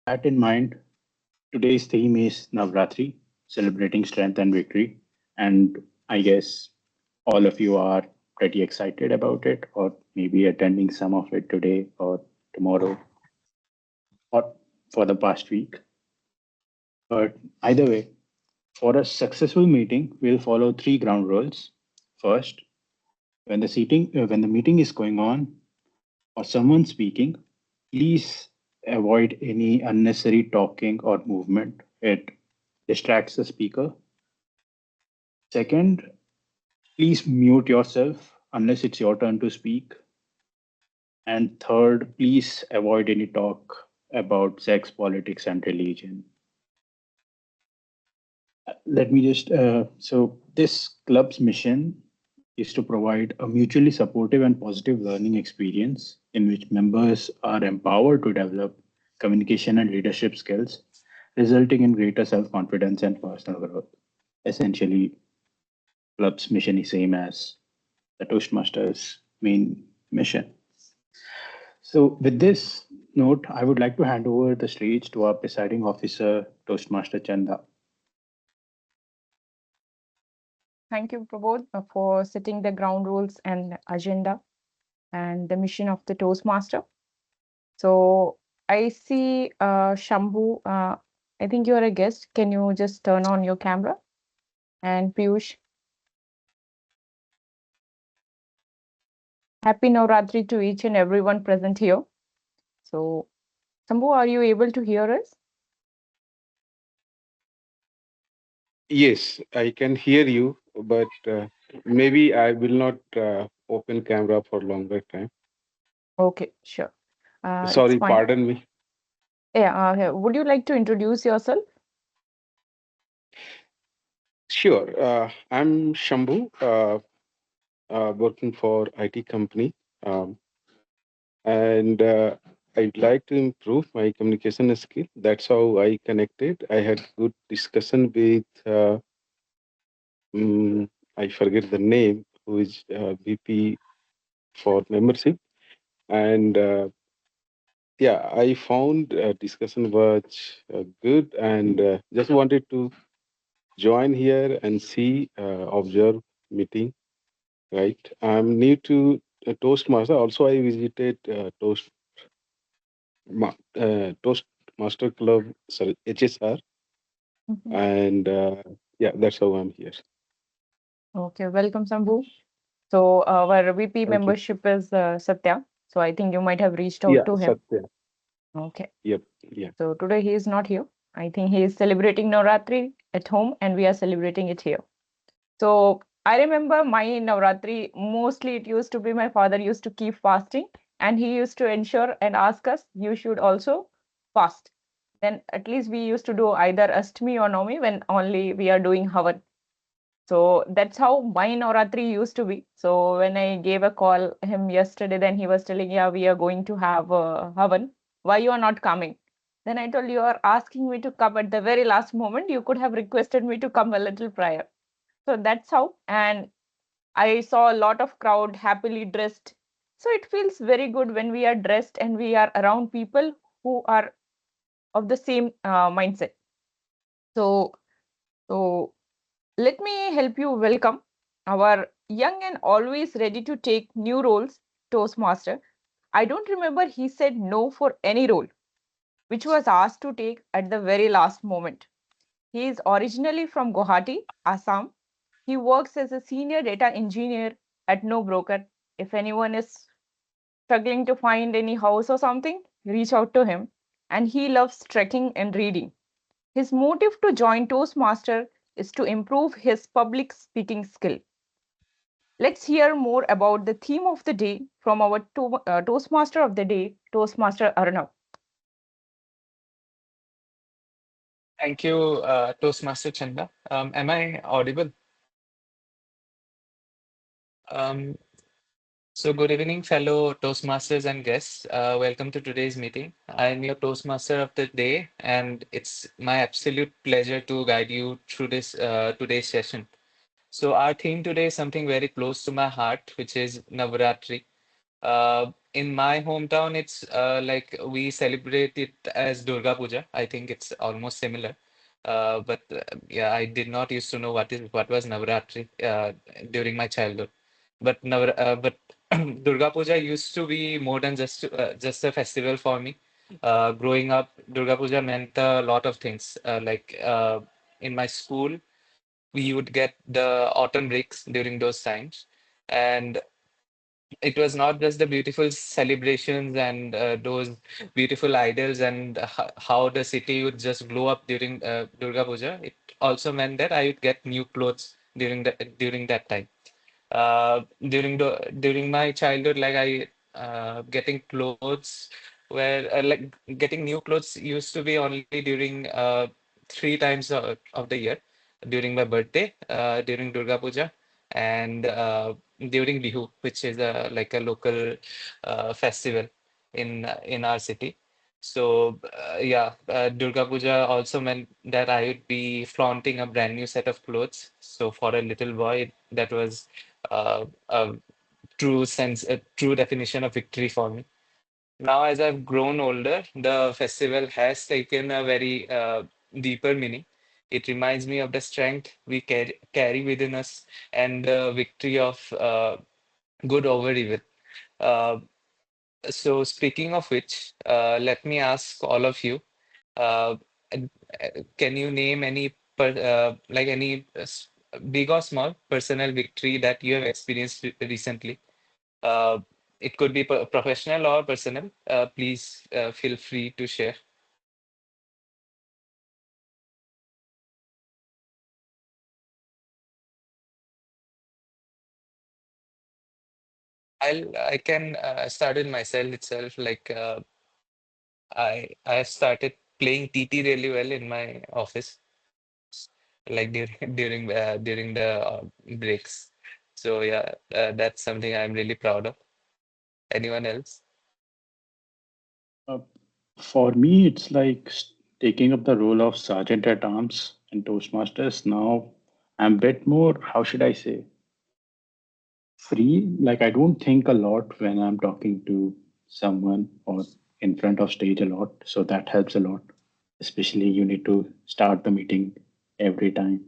That in mind, today's theme is Navratri, celebrating strength and victory. And I guess all of you are pretty excited about it, or maybe attending some of it today or tomorrow or for the past week. But either way, for a successful meeting, we'll follow three ground rules. First, when the meeting is going on or someone speaking, please avoid any unnecessary talking or movement. It distracts the speaker. Second, please mute yourself unless it's your turn to speak. And third, please avoid any talk about sex, politics, and religion. Let me just so this club's mission is to provide a mutually supportive and positive learning experience in which members are empowered to develop communication and leadership skills, resulting in greater self-confidence and personal growth. Essentially, club's mission is same as the Toastmasters' main mission. So, with this note, I would like to hand over the stage to our presiding officer, Toastmaster Chanda. Thank you, Prabodh, for setting the ground rules and agenda and the mission of the Toastmaster. So I see Shambhu. I think you're a guest. Can you just turn on your camera? And Piyush, happy Navratri to each and everyone present here. So, Shambhu, are you able to hear us? Yes, I can hear you, but maybe I will not open camera for longer time. Okay, sure. It's Sorry, fine. pardon me. Yeah, would you like to introduce yourself? Sure. I'm Shambhu, working for IT company, um, and I'd like to improve my communication skill. That's how I connected. I had good discussion with I forget the name, who is VP for membership, and yeah, I found discussion was good, and just wanted to join here and see, observe meeting. Right, I'm new to Toastmaster. Also, I visited Toastmaster Club, sorry, HSR, Mhm. and yeah, that's how I'm here. Okay, welcome, Shambhu. So our VP Thank you. membership is Satya. So I think you might have reached out Yeah, to him. Satya. Okay. Yep. Yeah. So today he is not here. I think he is celebrating Navratri at home and we are celebrating it here. So I remember my Navratri, mostly it used to be my father used to keep fasting and he used to ensure and ask us, you should also fast. Then at least we used to do either Ashtami or Navami when only we are doing Havan. So that's how my Navratri used to be. So when I gave a call him yesterday, then he was telling, yeah, we are going to have Havan. Why you are not coming? Then I told you are asking me to come at the very last moment. You could have requested me to come a little prior. So that's how. And I saw a lot of crowd happily dressed. So it feels very good when we are dressed and we are around people who are of the same mindset. So, so let me help you welcome our young and always ready to take new roles Toastmaster. I don't remember he said no for any role, which was asked to take at the very last moment. He is originally from Guwahati, Assam. He works as a senior data engineer at No Broker. If anyone is struggling to find any house or something, reach out to him. And he loves trekking and reading. His motive to join Toastmaster is to improve his public speaking skill. Let's hear more about the theme of the day from our Toastmaster of the day, Toastmaster Arunav. Thank you, Toastmaster Chanda. Am I audible? Um, so, good evening, fellow Toastmasters and guests. Welcome to today's meeting. I'm your Toastmaster of the day, and it's my absolute pleasure to guide you through this today's session. So, our theme today is something very close to my heart, which is Navaratri. In my hometown, it's like we celebrate it as Durga Puja. I think it's almost similar. But yeah, I did not used to know what was Navaratri during my childhood. But Durga Puja used to be more than just a festival for me. Growing up, Durga Puja meant a lot of things. In my school, we would get the autumn breaks during those times, and it was not just the beautiful celebrations and those beautiful idols and how the city would just glow up during Durga Puja. It also meant that I would get new clothes during that time. During my childhood, like I getting clothes where like getting new clothes used to be only during 3 times of the year, during my birthday, during Durga Puja, and during Bihu, which is like a local festival in our city. So yeah, Durga Puja also meant that I would be flaunting a brand new set of clothes. So for a little boy, that was a a true definition of victory for me. Now, as I've grown older, the festival has taken a very deeper meaning. It reminds me of the strength we carry within us and the victory of good over evil. Uh, so, speaking of which, let me ask all of you, uh, can you name any big or small personal victory that you have experienced recently? Uh, it could be professional or personal. Please feel free to share. I can start it myself itself. I have started playing TT really well in my office, like during during the breaks. So yeah, that's something I'm really proud of. Anyone else? Uh, for me, it's like taking up the role of sergeant at arms in Toastmasters. Now I'm a bit more, how should I say, free. Like I don't think a lot when I'm talking to someone or in front of stage a lot. So that helps a lot. Especially you need to start the meeting every time.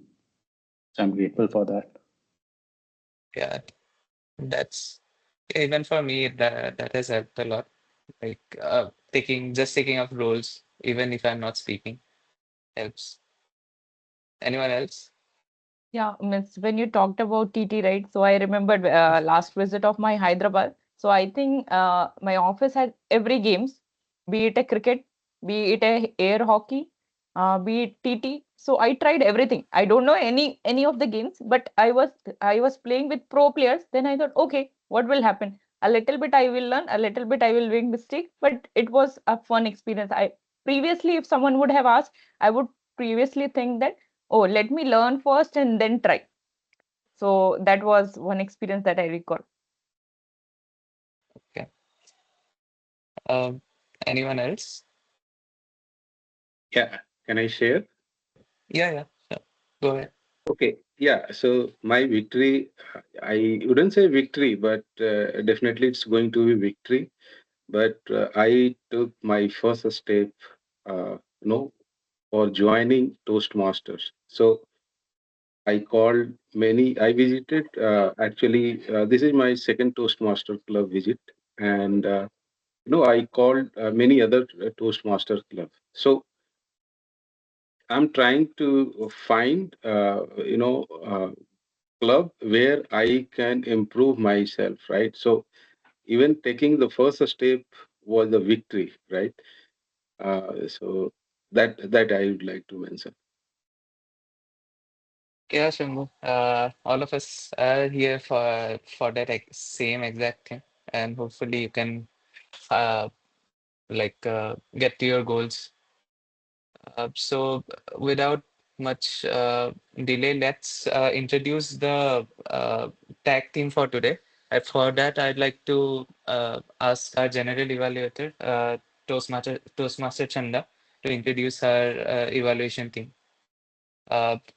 So I'm grateful for that. Yeah, that's even for me that has helped a lot. Like taking up roles, even if I'm not speaking, helps. Anyone else? Yeah, Miss, when you talked about TT, right? So I remembered last visit of my Hyderabad. So I think my office had every games, be it a cricket, be it a air hockey, be it TT. So I tried everything. I don't know any of the games, but I was playing with pro players. Then I thought, okay, what will happen? A little bit I will learn, a little bit I will make mistake, but it was a fun experience. I previously, if someone would have asked, I would previously think that, oh, let me learn first and then try. So that was one experience that I recall. Okay. Um, anyone else? Yeah, can I share? Yeah, yeah. Sure. Go ahead. Okay, yeah. So my victory, I wouldn't say victory, but definitely it's going to be victory. But I took my first step, you know, for joining Toastmasters. So I called many. I visited. Actually, this is my second Toastmaster Club visit, and I called many other Toastmaster Club. So I'm trying to find, club where I can improve myself, right? So even taking the first step was a victory, right? So that I would like to mention. Yeah, Shambhu. All of us are here for that same exact thing, and hopefully you can uh, get to your goals. So without much delay, let's introduce the tag team for today. And for that, I'd like to ask our general evaluator, Toastmaster Chanda, to introduce our evaluation team.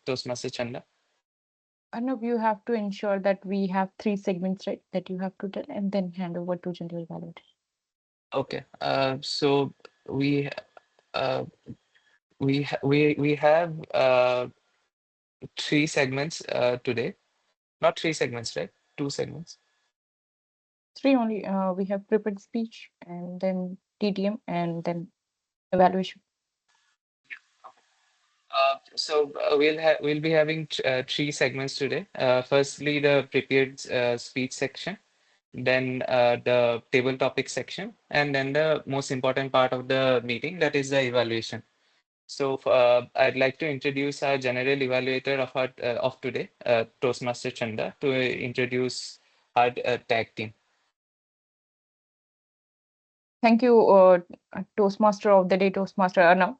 Toastmaster Chanda. Arnav, you have to ensure that we have 3 segments, right? That you have to tell and then hand over to general evaluator. Okay. So we uh, we have 3 segments today. Not 3 segments, right? 2 segments. 3 only. We have prepared speech and then TTM and then evaluation. We'll be having 3 segments today. Firstly, the prepared speech section, then the table topic section, and then the most important part of the meeting, that is the evaluation. So I'd like to introduce our general evaluator of today, Toastmaster Chanda, to introduce our tag team. Thank you, Toastmaster of the Day, Toastmaster Arunav.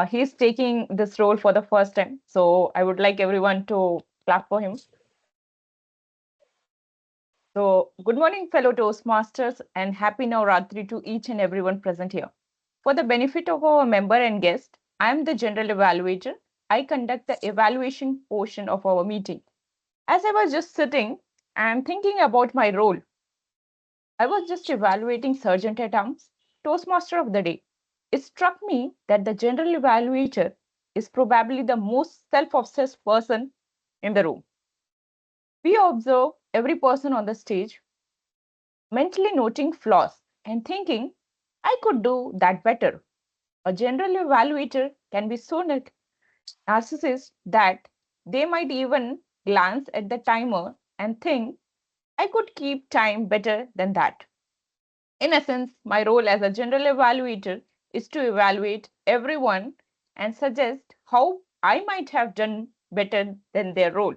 He's taking this role for the first time. So I would like everyone to clap for him. So good morning, fellow Toastmasters, and happy Navaratri to each and everyone present here. For the benefit of our member and guest, I am the general evaluator. I conduct the evaluation portion of our meeting. As I was just sitting and thinking about my role, I was just evaluating Sergeant at Arms, Toastmaster of the Day. It struck me that the general evaluator is probably the most self obsessed person in the room. We observe every person on the stage, mentally noting flaws and thinking, I could do that better. A general evaluator can be so narcissist that they might even glance at the timer and think, I could keep time better than that. In essence, my role as a general evaluator is to evaluate everyone and suggest how I might have done better than their role.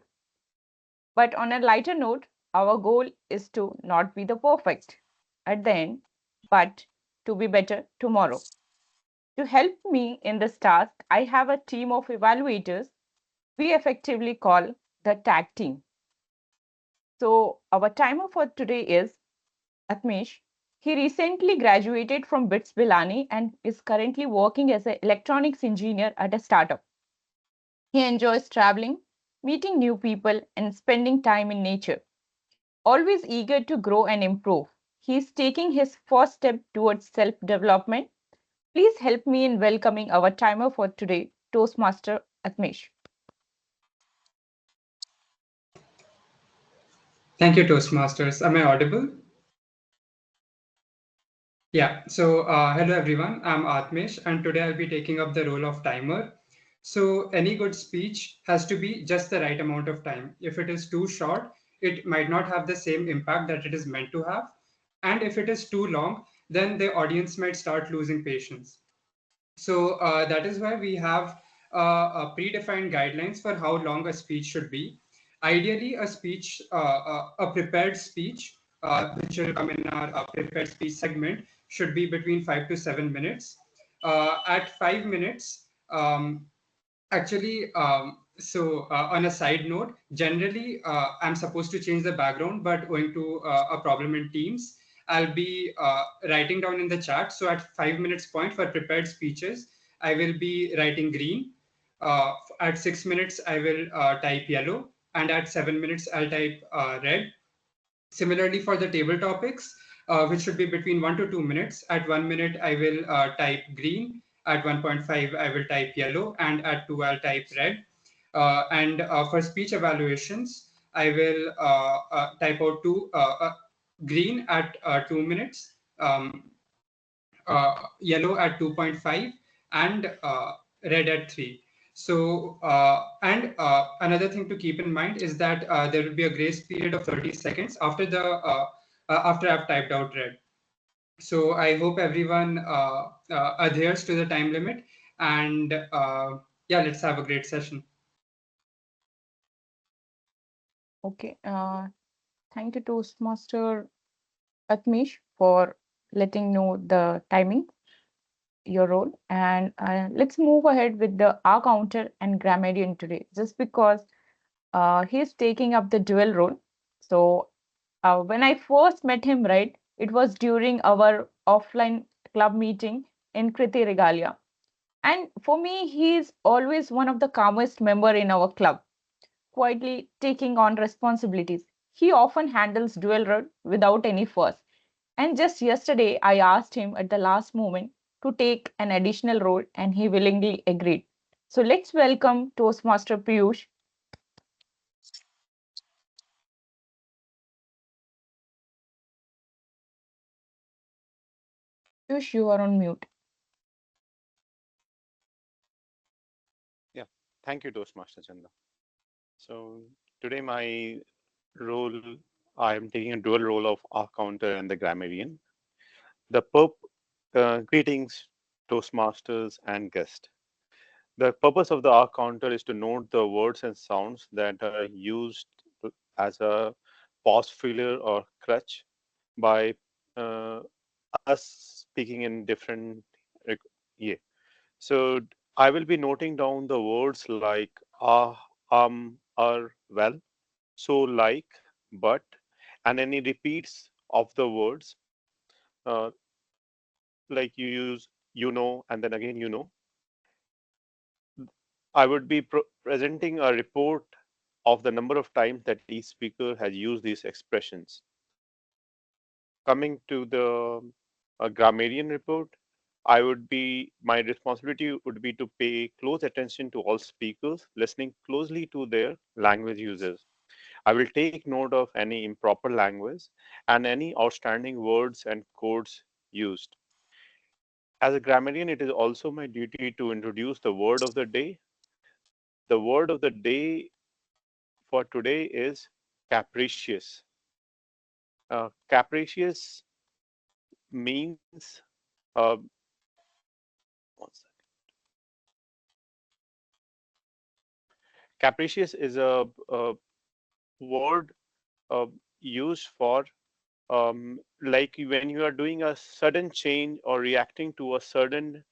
But on a lighter note, our goal is to not be the perfect at the end, but to be better tomorrow. To help me in this task, I have a team of evaluators we effectively call the tag team. So, our timer for today is Atmesh. He recently graduated from BITS Bilani and is currently working as an electronics engineer at a startup. He enjoys traveling, meeting new people, and spending time in nature. Always eager to grow and improve, he is taking his first step towards self development. Please help me in welcoming our timer for today, Toastmaster Atmesh. Thank you, Toastmasters. Am I audible? Yeah, so hello everyone, I'm Atmesh and today I'll be taking up the role of timer. So any good speech has to be just the right amount of time. If it is too short, it might not have the same impact that it is meant to have. And if it is too long, then the audience might start losing patience. So that is why we have predefined guidelines for how long a speech should be. Ideally, a prepared speech, which will come in our prepared speech segment, should be between 5 to 7 minutes. At 5 minutes, actually, on a side note, generally I'm supposed to change the background, but owing to a problem in Teams, I'll be writing down in the chat. So at 5 minutes point for prepared speeches, I will be writing green. At 6 minutes, I will type yellow, and at 7 minutes, I'll type red. Similarly, for the table topics, which should be between 1 to 2 minutes, at 1 minute, I will type green. At 1.5, I will type yellow. And at 2, I'll type red. And for speech evaluations, I will type out green at 2 minutes, yellow at 2.5, and red at 3. So, and another thing to keep in mind is that there will be a grace period of 30 seconds after I've typed out red. So I hope everyone adheres to the time limit, and yeah, let's have a great session. Okay. Thank you, Toastmaster Atmesh, for letting know the timing, your role. And let's move ahead with the R counter and grammarian today, just because he's taking up the dual role. So when I first met him, right, it was during our offline club meeting in Kriti Regalia. And for me, he's always one of the calmest member in our club, quietly taking on responsibilities. He often handles dual role without any fuss. And just yesterday, I asked him at the last moment to take an additional role, and he willingly agreed. So let's welcome Toastmaster Piyush. Piyush, you are on mute. Yeah, thank you, Toastmaster Chanda. So today my role, I am taking a dual role of our counter and the grammarian. The greetings, Toastmasters and guest. The purpose of the R counter is to note the words and sounds that are used as a pause filler or crutch by uh, us speaking in different. Yeah. So I will be noting down the words like well, so, like, but, and any repeats of the words, uh, like you use, and then again, I would be presenting a report of the number of times that each speaker has used these expressions. Coming to the grammarian report, my responsibility would be to pay close attention to all speakers, listening closely to their language users. I will take note of any improper language and any outstanding words and codes used. As a grammarian, it is also my duty to introduce the word of the day. The word of the day for today is capricious. Capricious means, uh, one second. Capricious is a word uh, used for like when you are doing a sudden change or reacting to a sudden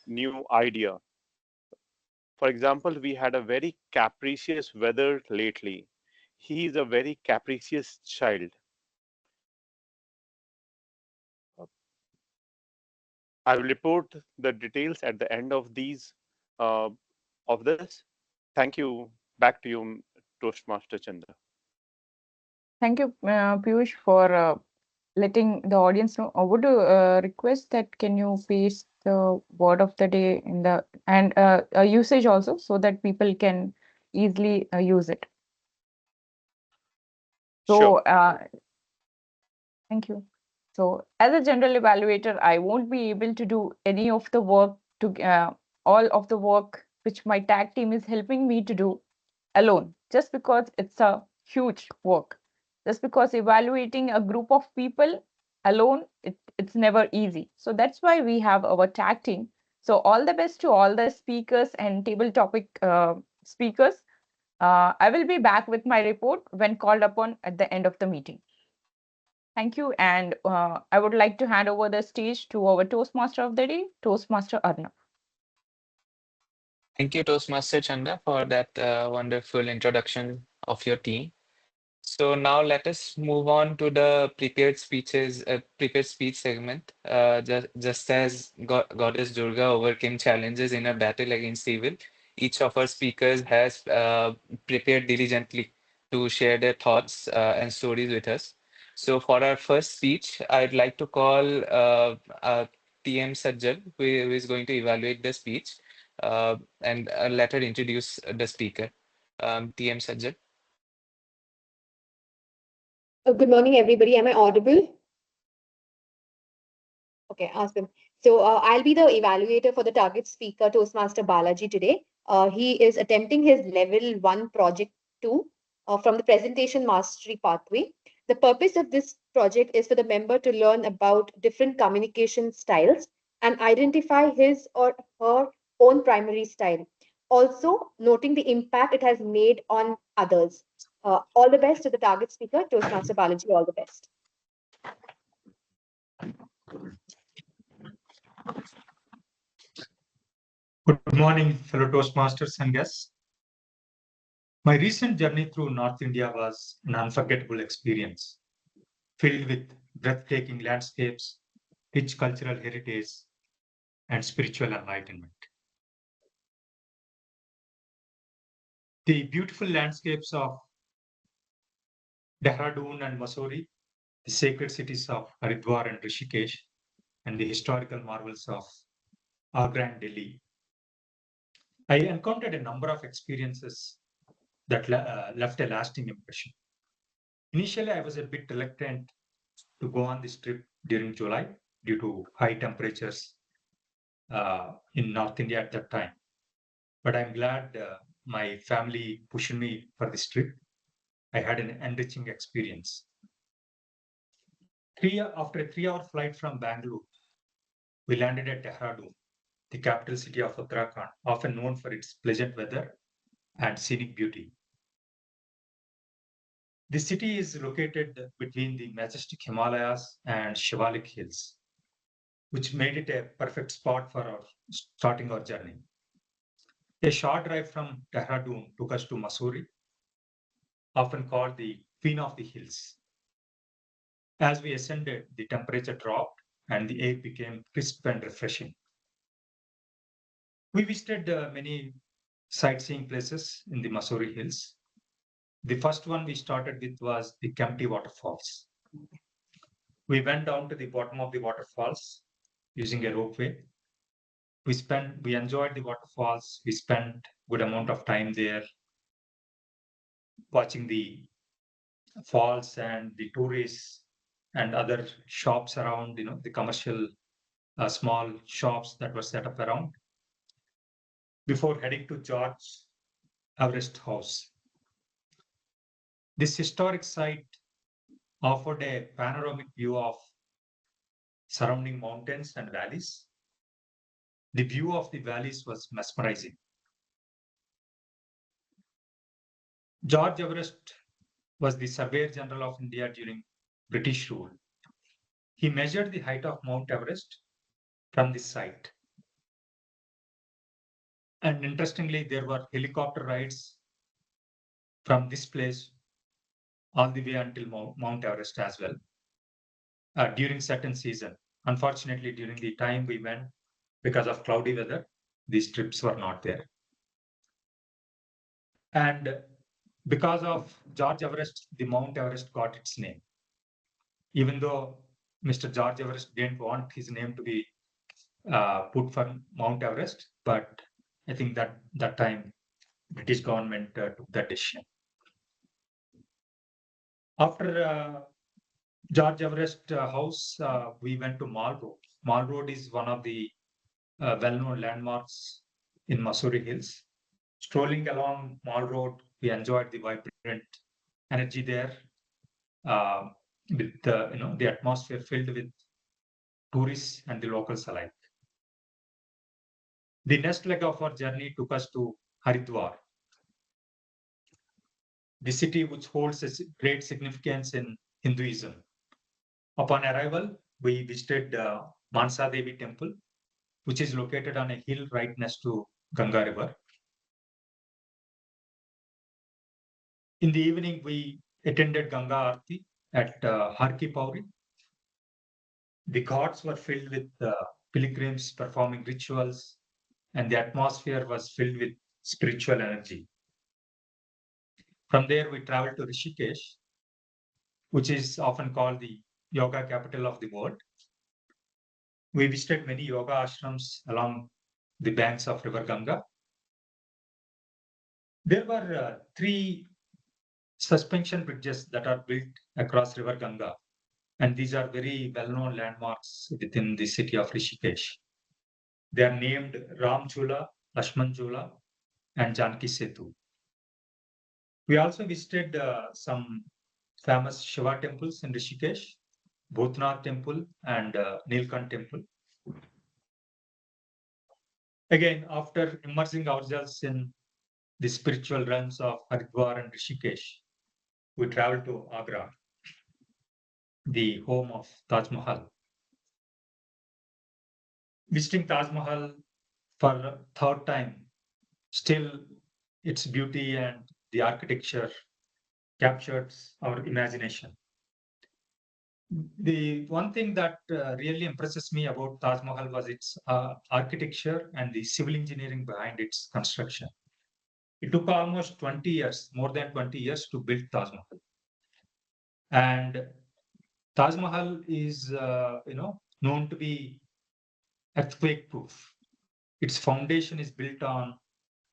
new idea. For example, we had a very capricious weather lately. He is a very capricious child. I will report the details at the end of these uh, of this. Thank you. Back to you, Toastmaster Chanda. Thank you, Piyush, for letting the audience know. Would you request that can you paste the word of the day in the and usage also so that people can easily use it. So Sure. thank you. So as a general evaluator, I won't be able to do any of the work to all of the work which my tag team is helping me to do alone, just because it's a huge work. Just because evaluating a group of people alone, it's never easy. So that's why we have our tag team. So all the best to all the speakers and table topic speakers. I will be back with my report when called upon at the end of the meeting. Thank you. And I would like to hand over the stage to our Toastmaster of the day, Toastmaster Arnav. Thank you, Toastmaster Chanda, for that wonderful introduction of your team. So now let us move on to the prepared speech segment. Just as Goddess Durga overcame challenges in a battle against evil, each of our speakers has prepared diligently to share their thoughts and stories with us. So for our first speech, I'd like to call TM Sajjal, who is going to evaluate the speech, and let her introduce the speaker. TM Sajjal. Good morning, everybody. Am I audible? Okay, awesome. So I'll be the evaluator for the target speaker, Toastmaster Balaji, today. He is attempting his level 1 project 2 from the presentation mastery pathway. The purpose of this project is for the member to learn about different communication styles and identify his or her own primary style. Also, noting the impact it has made on others. All the best to the target speaker, Toastmaster Balaji. All the best. Good morning, fellow Toastmasters and guests. My recent journey through North India was an unforgettable experience, filled with breathtaking landscapes, rich cultural heritage, and spiritual enlightenment. The beautiful landscapes of Dehradun and Mussoorie, the sacred cities of Haridwar and Rishikesh, and the historical marvels of Agra and Delhi. I encountered a number of experiences that left a lasting impression. Initially, I was a bit reluctant to go on this trip during July due to high temperatures in North India at that time. But I'm glad my family pushed me for this trip. I had an enriching experience. After a 3-hour flight from Bangalore, we landed at Dehradun, the capital city of Uttarakhand, often known for its pleasant weather and scenic beauty. The city is located between the majestic Himalayas and Shivalik Hills, which made it a perfect spot for starting our journey. A short drive from Dehradun took us to Mussoorie, often called the Queen of the Hills. As we ascended, the temperature dropped and the air became crisp and refreshing. We visited many sightseeing places in the Mussoorie Hills. The first one we started with was the Kempty Waterfalls. We went down to the bottom of the waterfalls using a ropeway. We enjoyed the waterfalls. We spent good amount of time there watching the falls and the tourists and other shops around, the commercial small shops that were set up around before heading to George Everest House. This historic site offered a panoramic view of surrounding mountains and valleys. The view of the valleys was mesmerizing. George Everest was the Surveyor General of India during British rule. He measured the height of Mount Everest from this site. And interestingly, there were helicopter rides from this place all the way until Mount Everest as well during certain season. Unfortunately, during the time we went, because of cloudy weather, these trips were not there. And because of George Everest, the Mount Everest got its name. Even though Mr. George Everest didn't want his name to be put for Mount Everest, but I think that time British government took that decision. After George Everest House, we went to Mall Road. Mall Road is one of the well-known landmarks in Mussoorie Hills. Strolling along Mall Road, we enjoyed the vibrant energy there, with the atmosphere filled with tourists and the locals alike. The next leg of our journey took us to Haridwar, the city which holds a great significance in Hinduism. Upon arrival, we visited Mansa Devi Temple, which is located on a hill right next to Ganga River. In the evening, we attended Ganga Aarti at Har Ki Pauri. The ghats were filled with pilgrims performing rituals, and the atmosphere was filled with spiritual energy. From there, we traveled to Rishikesh, which is often called the yoga capital of the world. We visited many yoga ashrams along the banks of River Ganga. There were 3 suspension bridges that are built across River Ganga, and these are very well-known landmarks within the city of Rishikesh. They are named Ram Jhula, Lakshman Jhula, and Janki Setu. We also visited some famous Shiva temples in Rishikesh, Bhutnath Temple and Nilkant Temple. Again, after immersing ourselves in the spiritual realms of Haridwar and Rishikesh, we traveled to Agra, the home of Taj Mahal. Visiting Taj Mahal for the 3rd time, still its beauty and the architecture captured our imagination. The one thing that really impresses me about Taj Mahal was its architecture and the civil engineering behind its construction. It took almost 20 years, more than 20 years to build Taj Mahal. And Taj Mahal is, known to be earthquake proof. Its foundation is built on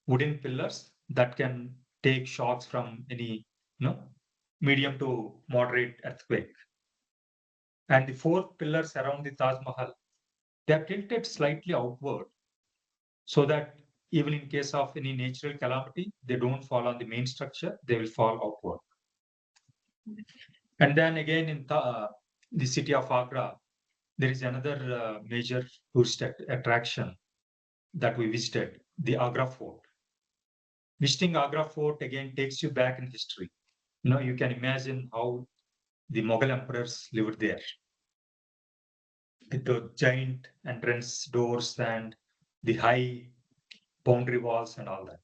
wooden pillars that can take shocks from any, medium to moderate earthquake. And the four pillars around the Taj Mahal, they are tilted slightly outward so that even in case of any natural calamity, they don't fall on the main structure, they will fall outward. And then again in the city of Agra, there is another major tourist attraction that we visited, the Agra Fort. Visiting Agra Fort again takes you back in history. You can imagine how the Mughal emperors lived there. With the giant entrance doors and the high boundary walls and all that.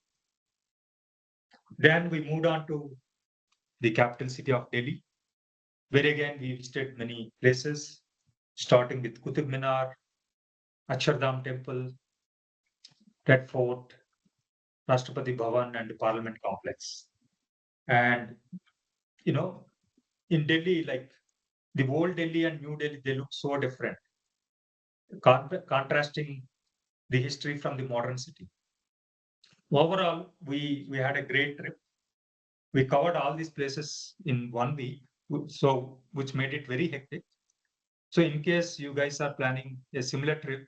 Then we moved on to the capital city of Delhi, where again we visited many places, starting with Qutub Minar, Akshardham Temple, Red Fort, Rashtrapati Bhavan, and the Parliament Complex. And, in Delhi, like the old Delhi and New Delhi, they look so different, contrasting the history from the modern city. Overall, we had a great trip. We covered all these places in 1 week, so which made it very hectic. So in case you guys are planning a similar trip,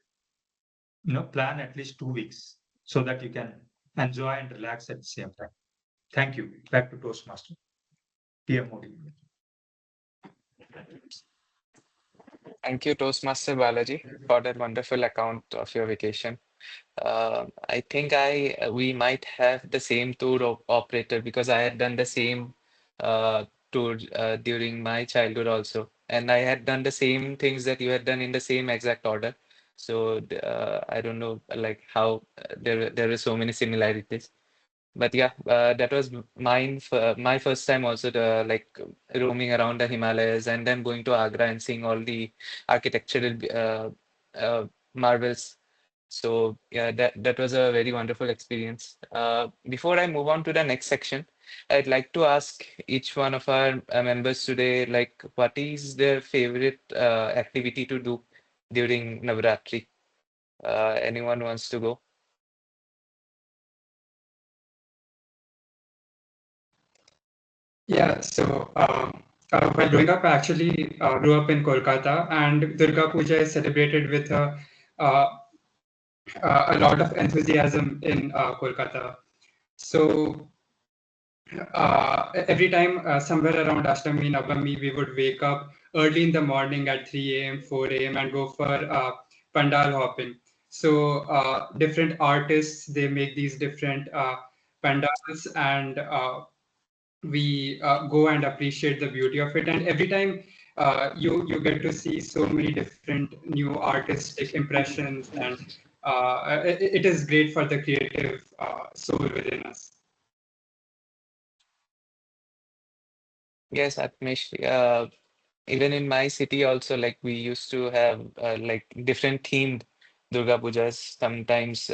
plan at least 2 weeks so that you can enjoy and relax at the same time. Thank you. Back to Toastmaster. PM Modi. Thank you, Toastmaster Balaji, for that wonderful account of your vacation. I think we might have the same tour operator because I had done the same tour during my childhood also, and I had done the same things that you had done in the same exact order. So I don't know like how there are so many similarities. But yeah, that was my first time also like roaming around the Himalayas and then going to Agra and seeing all the architectural marvels. So yeah, that was a very wonderful experience. Before I move on to the next section, I'd like to ask each one of our members today, like, what is their favorite activity to do during Navaratri? Anyone wants to go? Yeah, so while growing up, I actually grew up in Kolkata, and Durga Puja is celebrated with uh, a lot of enthusiasm in Kolkata. So every time somewhere around Ashtami, Navami, we would wake up early in the morning at 3 a.m., 4 a.m. and go for pandal hopping. So different artists, they make these different pandals, and we go and appreciate the beauty of it. And every time you get to see so many different new artistic impressions, and it is great for the creative soul within us. Yes, Atmish. Even in my city also, like we used to have like different themed Durga Pujas. Sometimes,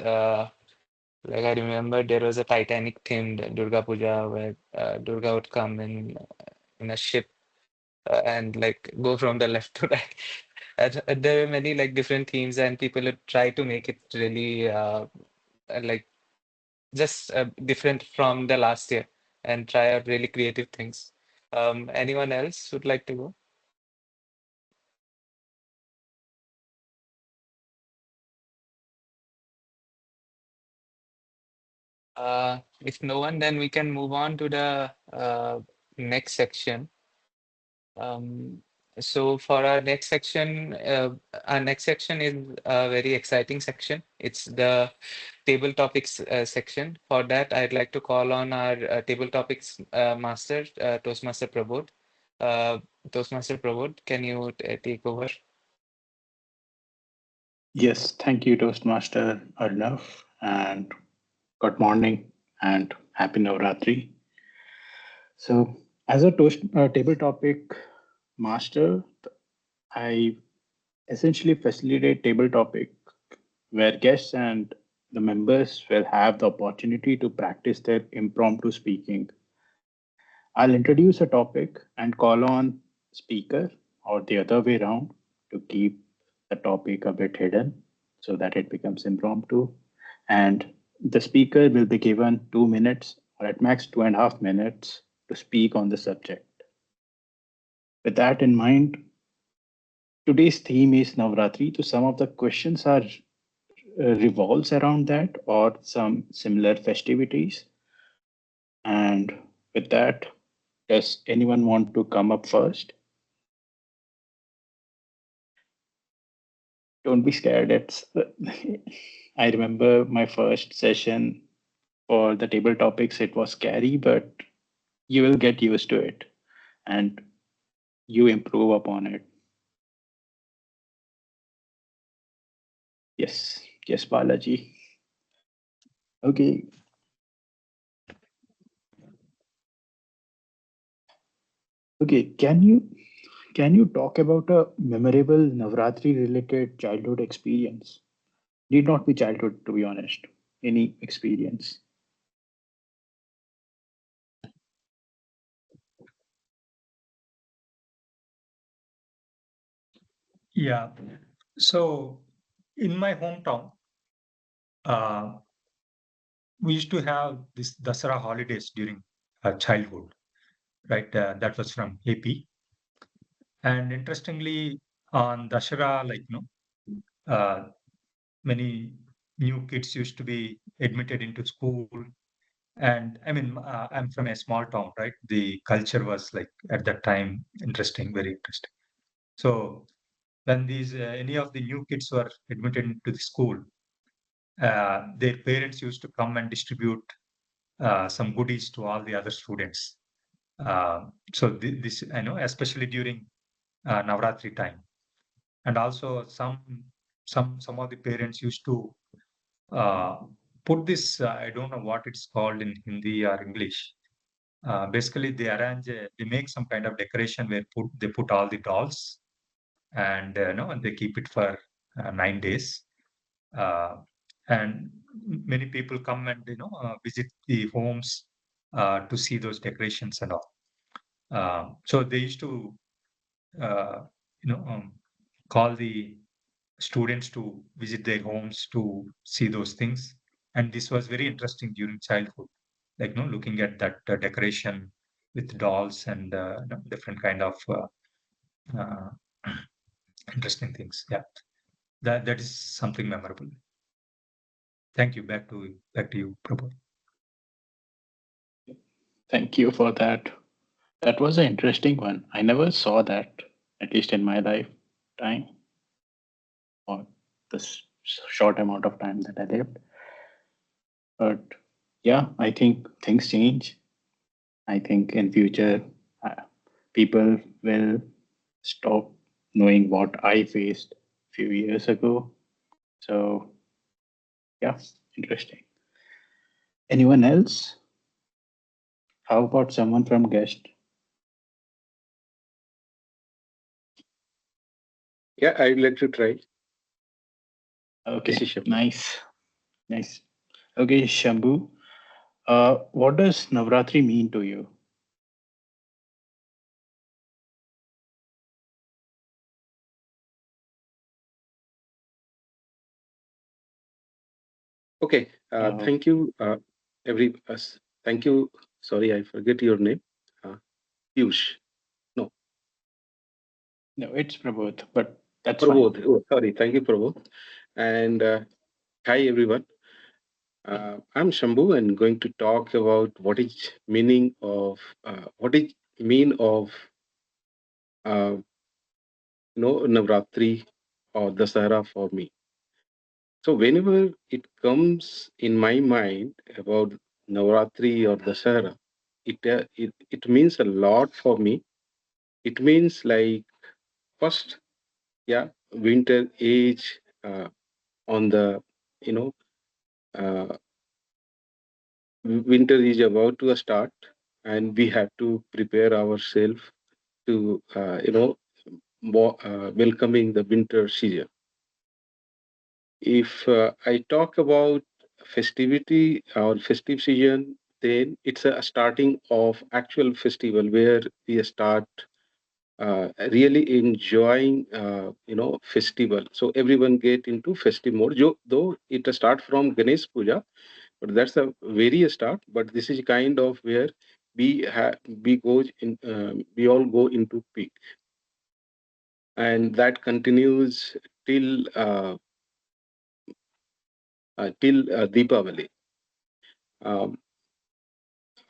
like I remember there was a Titanic themed Durga Puja where Durga would come in a ship and like go from the left to right. And there were many like different themes, and people would try to make it really like just different from the last year and try out really creative things. Anyone else would like to go? If no one, then we can move on to the next section. So for our next section is a very exciting section. It's the table topics section. For that, I'd like to call on our table topics master, Toastmaster Prabodh. Toastmaster Prabodh, can you take over? Yes, thank you, Toastmaster Arunav, and good morning and happy Navaratri. So, as a table topic master, I essentially facilitate table topic where guests and the members will have the opportunity to practice their impromptu speaking. I'll introduce a topic and call on speaker or the other way around to keep the topic a bit hidden so that it becomes impromptu. And the speaker will be given 2 minutes or at max 2.5 minutes to speak on the subject. With that in mind, today's theme is Navratri. So some of the questions are revolves around that or some similar festivities. And with that, does anyone want to come up first? Don't be scared. It's I remember my first session for the table topics. It was scary, but you will get used to it and you improve upon it. Yes, yes, Balaji. Okay. Okay, can you talk about a memorable Navratri related childhood experience? Need not be childhood, to be honest. Any experience? Yeah. So in my hometown, uh, we used to have this Dasara holidays during childhood, right? That was from AP. And interestingly, on Dashara, many new kids used to be admitted into school. And I mean, I'm from a small town, right? The culture was like at that time interesting, very interesting. So when these any of the new kids were admitted into the school, their parents used to come and distribute some goodies to all the other students. So this I know, especially during Navratri time, and also some of the parents used to uh, put this. I don't know what it's called in Hindi or English. Basically, they make some kind of decoration where they put all the dolls and and they keep it for 9 days. Uh, and many people come and visit the homes to see those decorations and all. So they used to uh, you know um, call the students to visit their homes to see those things, and this was very interesting during childhood, like looking at that decoration with dolls and different kind of uh, interesting things. Yeah, that is something memorable. Thank you. Back to you, Prabhu. Thank you for that. That was an interesting one. I never saw that, at least in my lifetime, or this short amount of time that I lived. But yeah, I think things change. I think in future, uh, people will stop knowing what I faced a few years ago. So yeah, interesting. Anyone else? How about someone from guest? Yeah, I'd like to try. This is Okay, Shambhu. nice, nice. Okay, Shambhu, what does Navratri mean to you? Okay, Uh, thank you, thank you. Sorry, I forget your name. Uh, Piyush. No, no, it's Prabodh, but that's fine. Prabodh. Oh, sorry, thank you, Prabodh. And hi, everyone. I'm Shambhu and going to talk about what is mean of uh, Navratri or Dasara for me. So whenever it comes in my mind about Navratri or Dasara, it means a lot for me. It means like first, yeah, winter age on the you know uh, winter is about to start, and we have to prepare ourselves to welcoming the winter season. If I talk about festivity or festive season, then it's a starting of actual festival where we start really enjoying festival. So everyone get into festive mode. Though it start from Ganesh Puja, but that's a very start. But this is kind of where we all go into peak, and that continues till Deepavali. Um,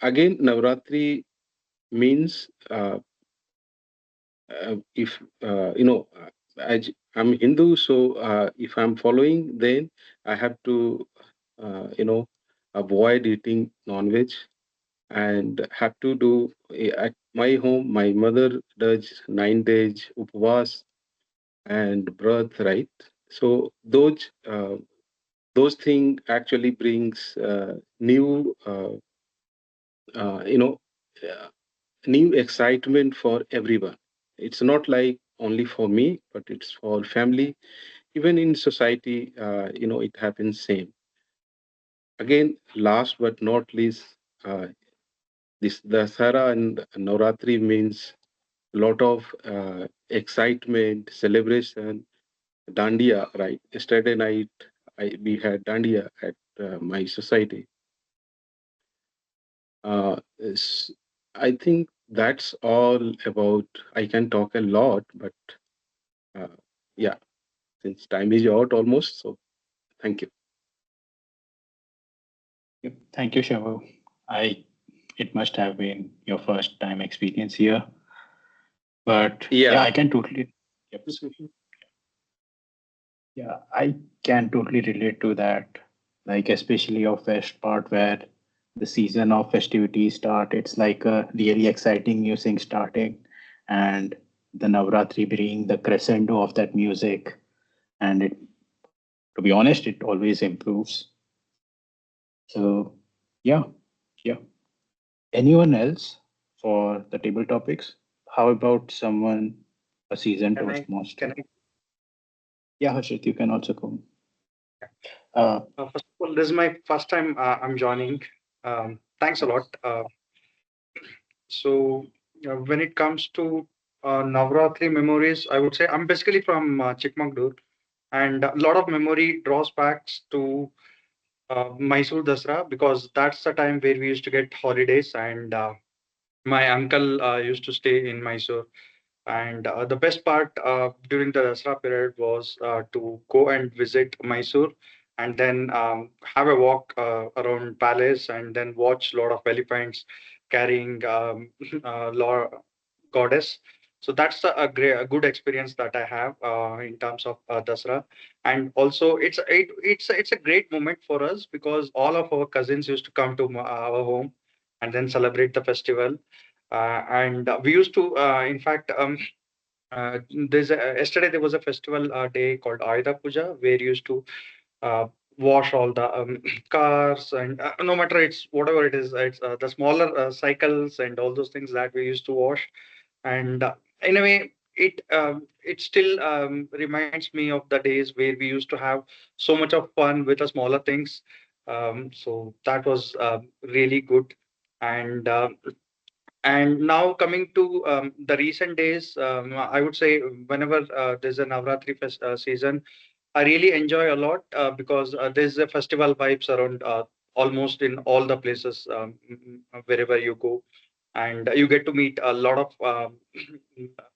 Again, Navratri means if I'm Hindu, so if I'm following, then I have to avoid eating non-veg and have to do at my home. My mother does 9 days upvas and birth, right? So those things actually brings new uh, you know uh, new excitement for everyone. It's not like only for me, but it's for family. Even in society, it happens same. Again, last but not least, this Dasara and Navratri means a lot of excitement, celebration, dandiya. Right, yesterday night we had dandiya at my society. Is I think that's all about. I can talk a lot, but uh, yeah, since time is out almost, so thank you. Yep. Thank you, Shavu. It must have been your first time experience here, but yeah, Yeah. I can totally. Yep. Yeah, I can totally relate to that. Like especially your first part where the season of festivities start. It's like a really exciting music starting, and the Navratri being the crescendo of that music. And to be honest, it always improves. So yeah, yeah. Anyone else for the table topics? How about someone a seasoned Can Toastmaster? I? Yeah, Harshit, you can also come. First of all, this is my first time I'm joining. Thanks a lot. So when it comes to Navratri memories, I would say I'm basically from Chikmagalur, and a lot of memory draws back to Mysore Dasra because that's the time where we used to get holidays, and my uncle used to stay in Mysore. And the best part during the Dasra period was to go and visit Mysore and then have a walk around palace and then watch a lot of elephants carrying goddess. So that's a good experience that I have in terms of Dasra, and also it's a great moment for us because all of our cousins used to come to our home and then celebrate the festival. And we used to, in fact, yesterday there was a festival day called Ayuda Puja where you used to uh, wash all the cars and no matter it's whatever it is, it's the smaller cycles and all those things that we used to wash. And in a way, it still reminds me of the days where we used to have so much of fun with the smaller things. So that was really good. And now coming to the recent days, I would say whenever there's a Navratri season, I really enjoy a lot because there's a festival vibes around almost in all the places wherever you go, and you get to meet a lot of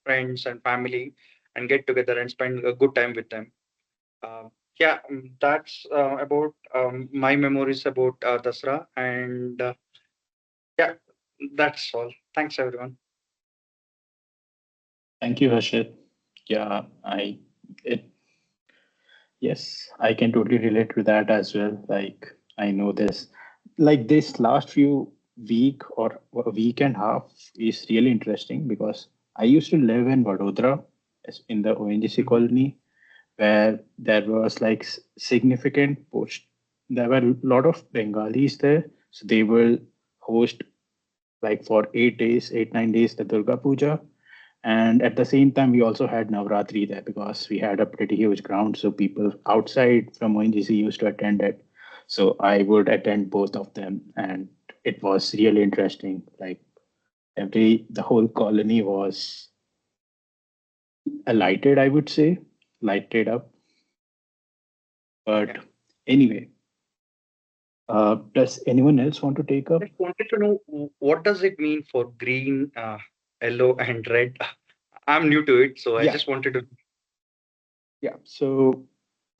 friends and family and get together and spend a good time with them. Uh, yeah, that's about my memories about Dasra, and yeah, that's all. Thanks, everyone. Thank you, Harshit. Yeah, it yes, I can totally relate to that as well. Like I know this, like this last few week or a week and a half is really interesting because I used to live in Vadodara in the ONGC colony where there was like significant post. There were a lot of Bengalis there, so they will host like for 8 days, 8, 9 days the Durga Puja. And at the same time, we also had Navratri there because we had a pretty huge ground. So people outside from ONGC used to attend it. So I would attend both of them, and it was really interesting. Like the whole colony was lighted, I would say, lighted up. But Okay. anyway, does anyone else want to take up? Just wanted to know what does it mean for green, yellow, and red? I'm new to it, so I Yeah, just wanted to. yeah. So,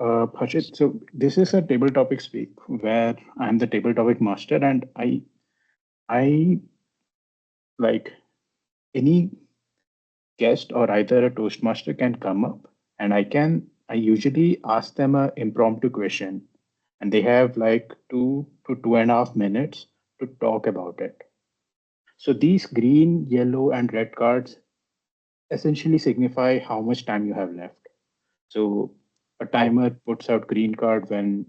Harshit, so this is a table topic speak where I'm the table topic master, and I like any guest or either a toastmaster can come up, and I usually ask them a impromptu question, and they have like 2 to 2.5 minutes to talk about it. So these green, yellow, and red cards essentially signify how much time you have left. So a Oh, timer puts out green card when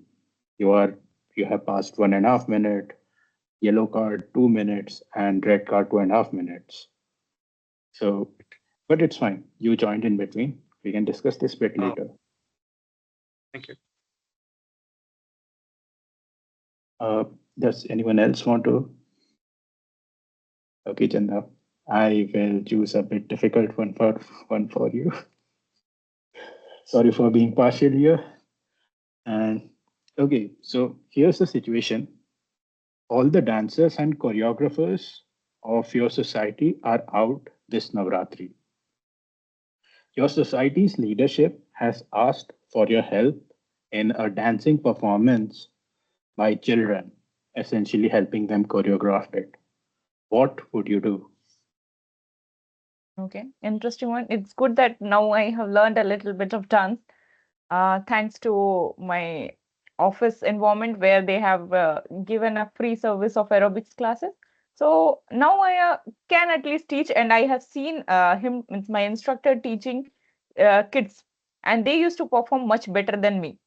you are you have passed 1.5 minute, yellow card 2 minutes, and red card 2.5 minutes. So, but it's fine. You joined in between. We can discuss this bit oh, later. thank you. Uh, does anyone else want to? Okay, Chanda. I will choose a bit difficult one for you. Sorry for being partial here. And okay, so here's the situation. All the dancers and choreographers of your society are out this Navratri. Your society's leadership has asked for your help in a dancing performance by children, essentially helping them choreograph it. What would you do? Okay, interesting one. It's good that now I have learned a little bit of dance, thanks to my office environment where they have given a free service of aerobics classes. So now I can at least teach, and I have seen him, means my instructor, teaching kids, and they used to perform much better than me.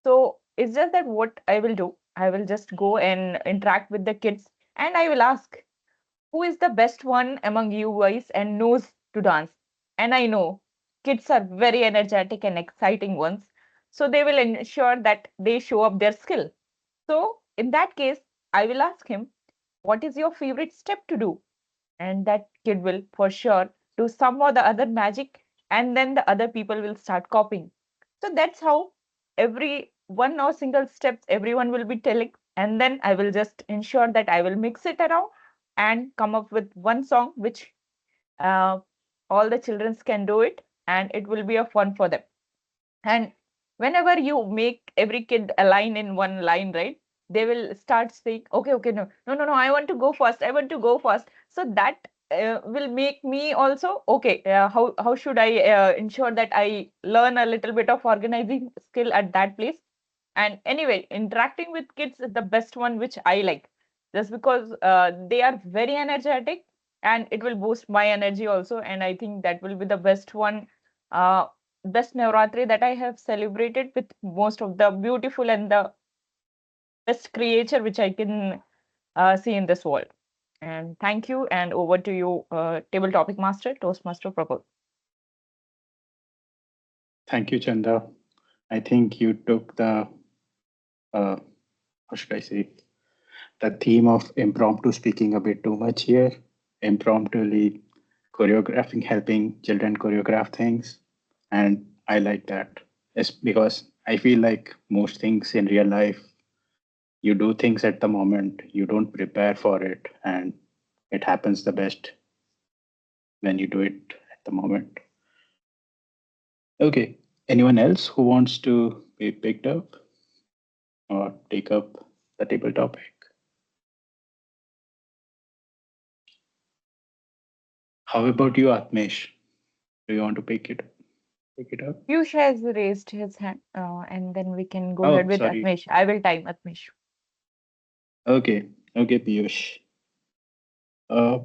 So it's just that what I will do, I will just go and interact with the kids, and I will ask, who is the best one among you guys and knows to dance? And I know kids are very energetic and exciting ones. So they will ensure that they show up their skill. So in that case, I will ask him, what is your favorite step to do? And that kid will for sure do some or the other magic, and then the other people will start copying. So that's how every one or single steps everyone will be telling, and then I will just ensure that I will mix it around and come up with one song which uh, all the children can do it, and it will be a fun for them. And whenever you make every kid align in one line, right, they will start saying, okay, okay, no, no, no, no, I want to go first. I want to go first. So that will make me also, okay, how should I ensure that I learn a little bit of organizing skill at that place? And anyway, interacting with kids is the best one, which I like, just because they are very energetic, and it will boost my energy also. And I think that will be the best one, best Navaratri that I have celebrated with most of the beautiful and the best creature which I can see in this world. And thank you. And over to you, table topic master, Toastmaster Prabhu. Thank you, Chanda. I think you took uh, how should I say, the theme of impromptu speaking a bit too much here. Impromptuly choreographing, helping children choreograph things. And I like that. It's because I feel like most things in real life, you do things at the moment, you don't prepare for it, and it happens the best when you do it at the moment. Okay. Anyone else who wants to be picked up or take up the table topic? How about you, Atmesh? Do you want to pick it up? Piyush has raised his hand, and then we can go ahead Oh, with sorry. Atmesh. I will time Atmesh. Okay. Okay, Piyush. Uh,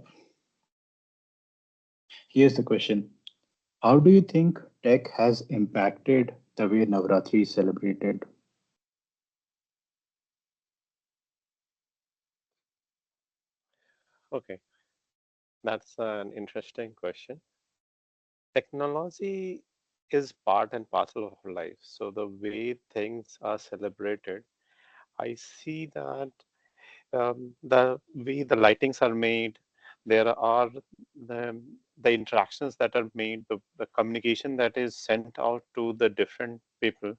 Here's the question. How do you think tech has impacted the way Navratri is celebrated? Okay, that's an interesting question. Technology is part and parcel of life. So the way things are celebrated I see that the way the lightings are made, there are the, the interactions that are made, the communication that is sent out to the different people.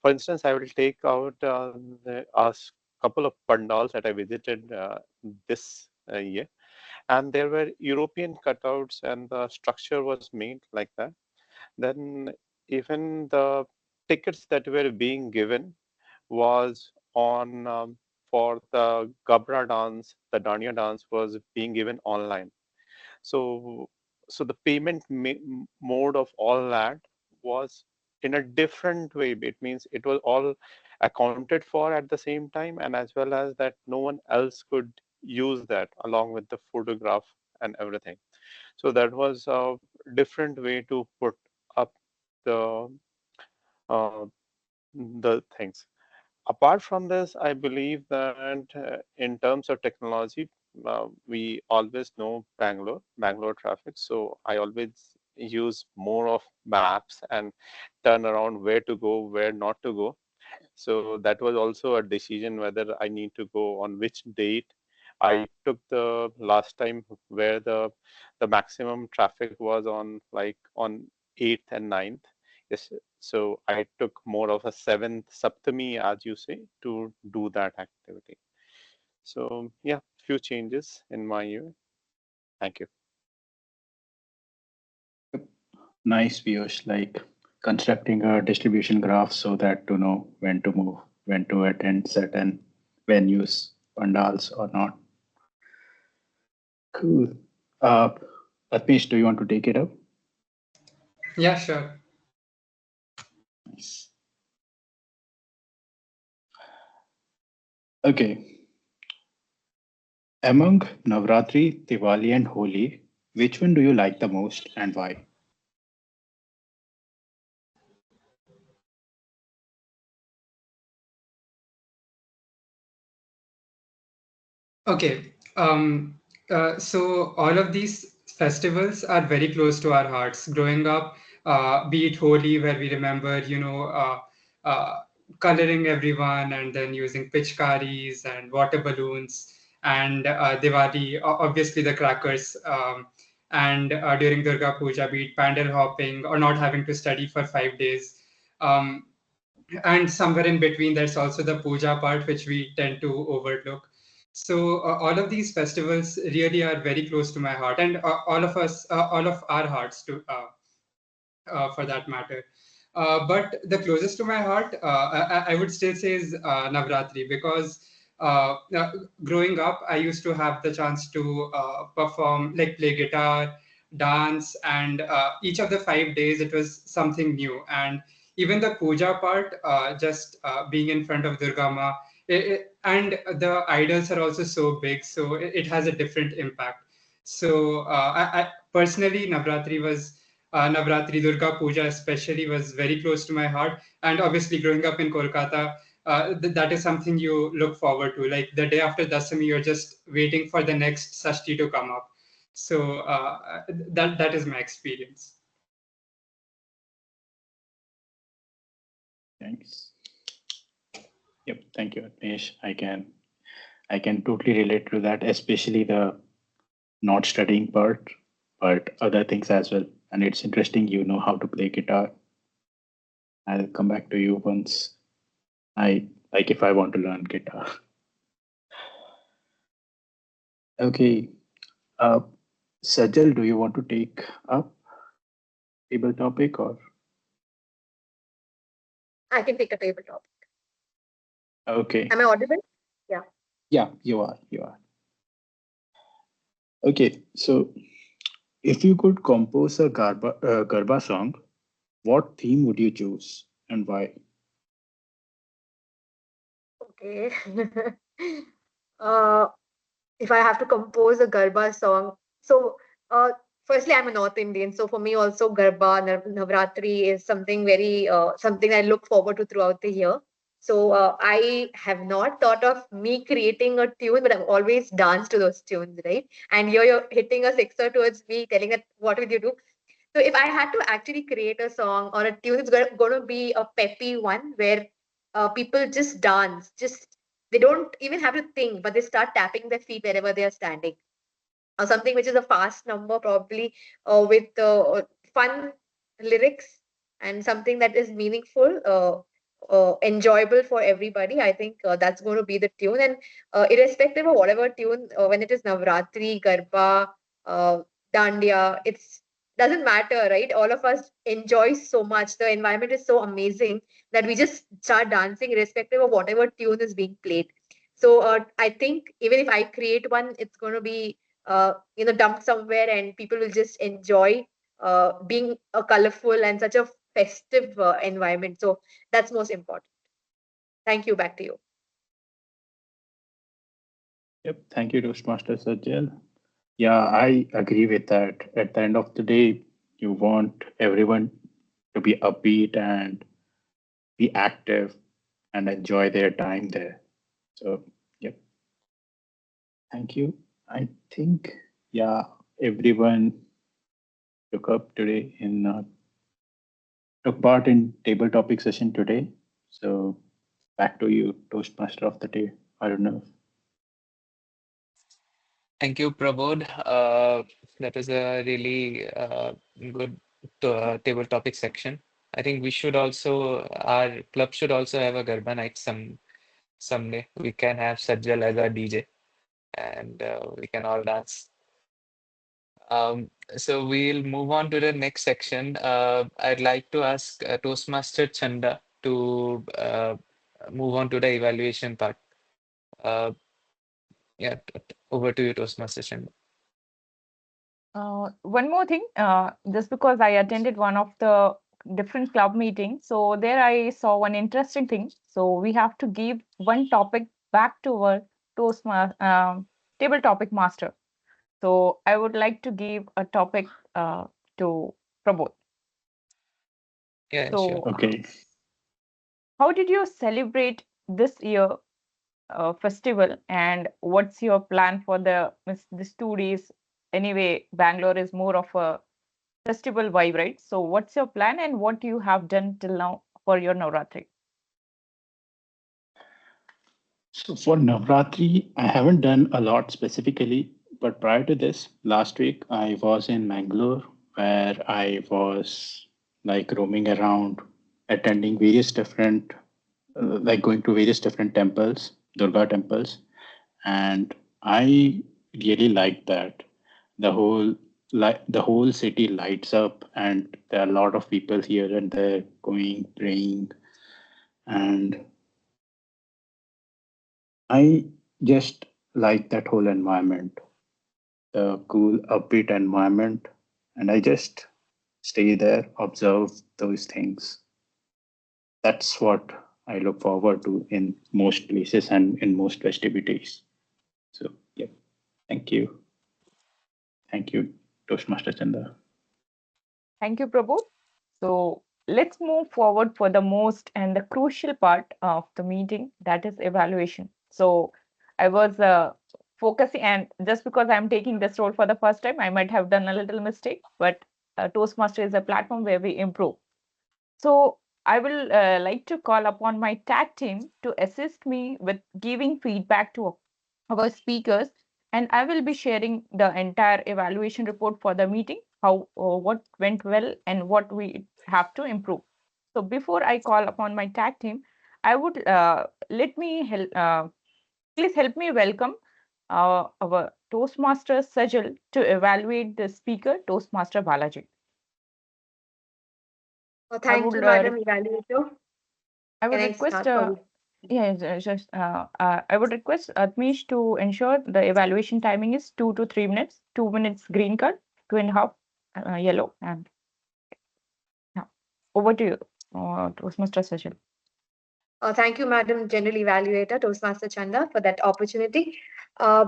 For instance, I will take out a couple of pandals that I visited this year, and there were European cutouts, and the structure was made like that. Then even the tickets that were being given was on for the Gabra dance, the Dania dance was being given online. So, so the payment mode of all that was in a different way. It means it was all accounted for at the same time, and as well as that no one else could use that along with the photograph and everything. So that was a different way to put up the uh, the things. Apart from this, I believe that in terms of technology, we always know Bangalore traffic. So I always use more of maps and turn around where to go, where not to go. So that was also a decision whether I need to go on which date. I took the last time where the maximum traffic was on like on 8th and 9th. Yes, so I took more of a 7th Saptami, as you say, to do that activity. So yeah, few changes in my year. Thank you. Nice, Piyush, like constructing a distribution graph so that to know when to move, when to attend certain venues, pandals or not. Cool. Uh, Atmesh, do you want to take it up? Yeah, sure. Nice. Okay. Among Navratri, Diwali, and Holi, which one do you like the most and why? Okay. So all of these festivals are very close to our hearts. Growing up, be it Holi, where we remember, uh, coloring everyone and then using pitchkaris and water balloons, and Diwali, obviously the crackers, and during Durga Puja, be it pandal hopping or not having to study for 5 days. Um, and somewhere in between, there's also the puja part, which we tend to overlook. So all of these festivals really are very close to my heart, and all of our hearts to for that matter. But the closest to my heart, I would still say is Navratri, because growing up, I used to have the chance to perform, like play guitar, dance, and each of the 5 days it was something new. And even the puja part, just being in front of Durga Ma, and the idols are also so big, so it has a different impact. So I personally, Navratri Durga Puja especially was very close to my heart. And obviously, growing up in Kolkata, that is something you look forward to. Like the day after Dasami, you're just waiting for the next Sashti to come up. So that is my experience. Thanks. Yep, thank you, Atmesh. I can totally relate to that, especially the not studying part, but other things as well. And it's interesting you know how to play guitar. I'll come back to you once I like if I want to learn guitar. Okay. Uh Sajal, do you want to take up table topic or I can take a tabletop. okay. Am I audible? Yeah. Yeah, you are. You are. Okay, so if you could compose a Garba song, what theme would you choose and why? Okay. uh, if I have to compose a Garba song, so firstly, I'm a North Indian, so for me also Garba, Navratri is something very something I look forward to throughout the year. So I have not thought of me creating a tune, but I've always danced to those tunes, right? And here you're hitting a sixer towards me, telling that what will you do? So if I had to actually create a song or a tune, it's going to be a peppy one where people just dance, just They don't even have to think, but they start tapping their feet wherever they are standing. Or something which is a fast number, probably with fun lyrics and something that is meaningful, enjoyable for everybody. I think that's going to be the tune. And irrespective of whatever tune, when it is Navratri, Garba, uh, Dandiya, it's doesn't matter, right? All of us enjoy so much. The environment is so amazing that we just start dancing irrespective of whatever tune is being played. So I think even if I create one, it's going to be dumped somewhere, and people will just enjoy being a colorful and such a festive environment. So that's most important. Thank you. Back to you. Yep. Thank you, Toastmaster Sajjal. Yeah, I agree with that. At the end of the day, you want everyone to be upbeat and be active and enjoy their time there. So, yep. Thank you. I think, yeah, everyone took up today in took part in table topic session today. So back to you, Toastmaster of the day. I don't know. Thank you, Prabodh. That was a really good table topic section. I think we should also, our club should also have a Garba night someday. We can have Sajjal as our DJ and we can all dance. So we'll move on to the next section. I'd like to ask Toastmaster Chanda to move on to the evaluation part. Yeah, over to you, Toastmaster Chanda. One more thing, just because I attended one of the different club meetings, so there I saw one interesting thing. So we have to give one topic back to our table topic master. So I would like to give a topic to Prabodh. Yeah, So sure. Okay. how did you celebrate this year festival, and what's your plan for this 2 days? Anyway, Bangalore is more of a festival vibe, right? So what's your plan and what you have done till now for your Navratri? So for Navratri, I haven't done a lot specifically, but prior to this, last week I was in Mangalore where I was like roaming around, attending various different, like going to various different temples, Durga temples, and I really liked that. The whole the whole city lights up, and there are a lot of people here and there going praying, and I just like that whole environment, the cool, upbeat environment, and I just stay there, observe those things. That's what I look forward to in most places and in most festivities. So, yeah, thank you. Thank you, Toastmaster Chanda. Thank you, Prabhu. So let's move forward for the most and the crucial part of the meeting, that is evaluation. So I was focusing, and just because I'm taking this role for the first time, I might have done a little mistake, but Toastmaster is a platform where we improve. So I will like to call upon my tag team to assist me with giving feedback to our speakers, and I will be sharing the entire evaluation report for the meeting, how what went well and what we have to improve. So before I call upon my tag team, I would let me help. Please help me welcome our Toastmaster Sajal to evaluate the speaker, Toastmaster Balaji. I Thank you, would Madam Evaluator. I would Can I request, start? Sorry. I would request Atmish to ensure the evaluation timing is 2 to 3 minutes. 2 minutes green card, 2.5 yellow, and yeah. Over to you, Toastmaster Sajal. Thank you, Madam General Evaluator, Toastmaster Chanda, for that opportunity. Uh,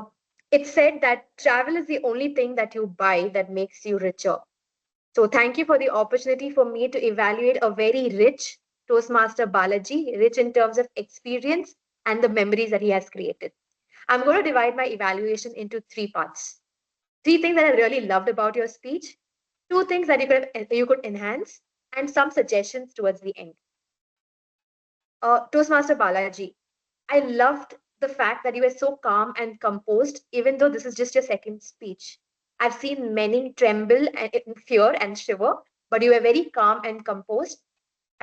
it's said that travel is the only thing that you buy that makes you richer. So thank you for the opportunity for me to evaluate a very rich Toastmaster Balaji, rich in terms of experience and the memories that he has created. I'm going to divide my evaluation into 3 parts. 3 things that I really loved about your speech, 2 things that you could enhance, and some suggestions towards the end. Toastmaster Balaji, I loved the fact that you were so calm and composed, even though this is just your second speech. I've seen many tremble and in fear and shiver, but you were very calm and composed.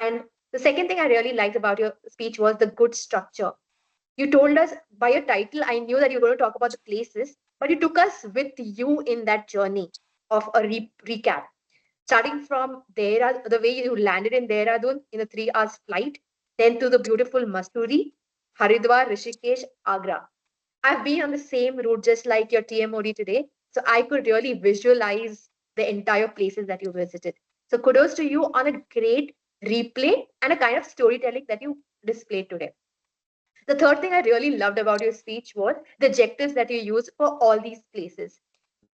And the second thing I really liked about your speech was the good structure. You told us by your title, I knew that you were going to talk about the places, but you took us with you in that journey of a recap. Starting from Dehradun, the way you landed in Dehradun in a 3 hours flight, then to the beautiful Masuri, Haridwar, Rishikesh, Agra. I've been on the same route just like your TMOD today, so I could really visualize the entire places that you visited. So kudos to you on a great replay and a kind of storytelling that you displayed today. The third thing I really loved about your speech was the adjectives that you used for all these places,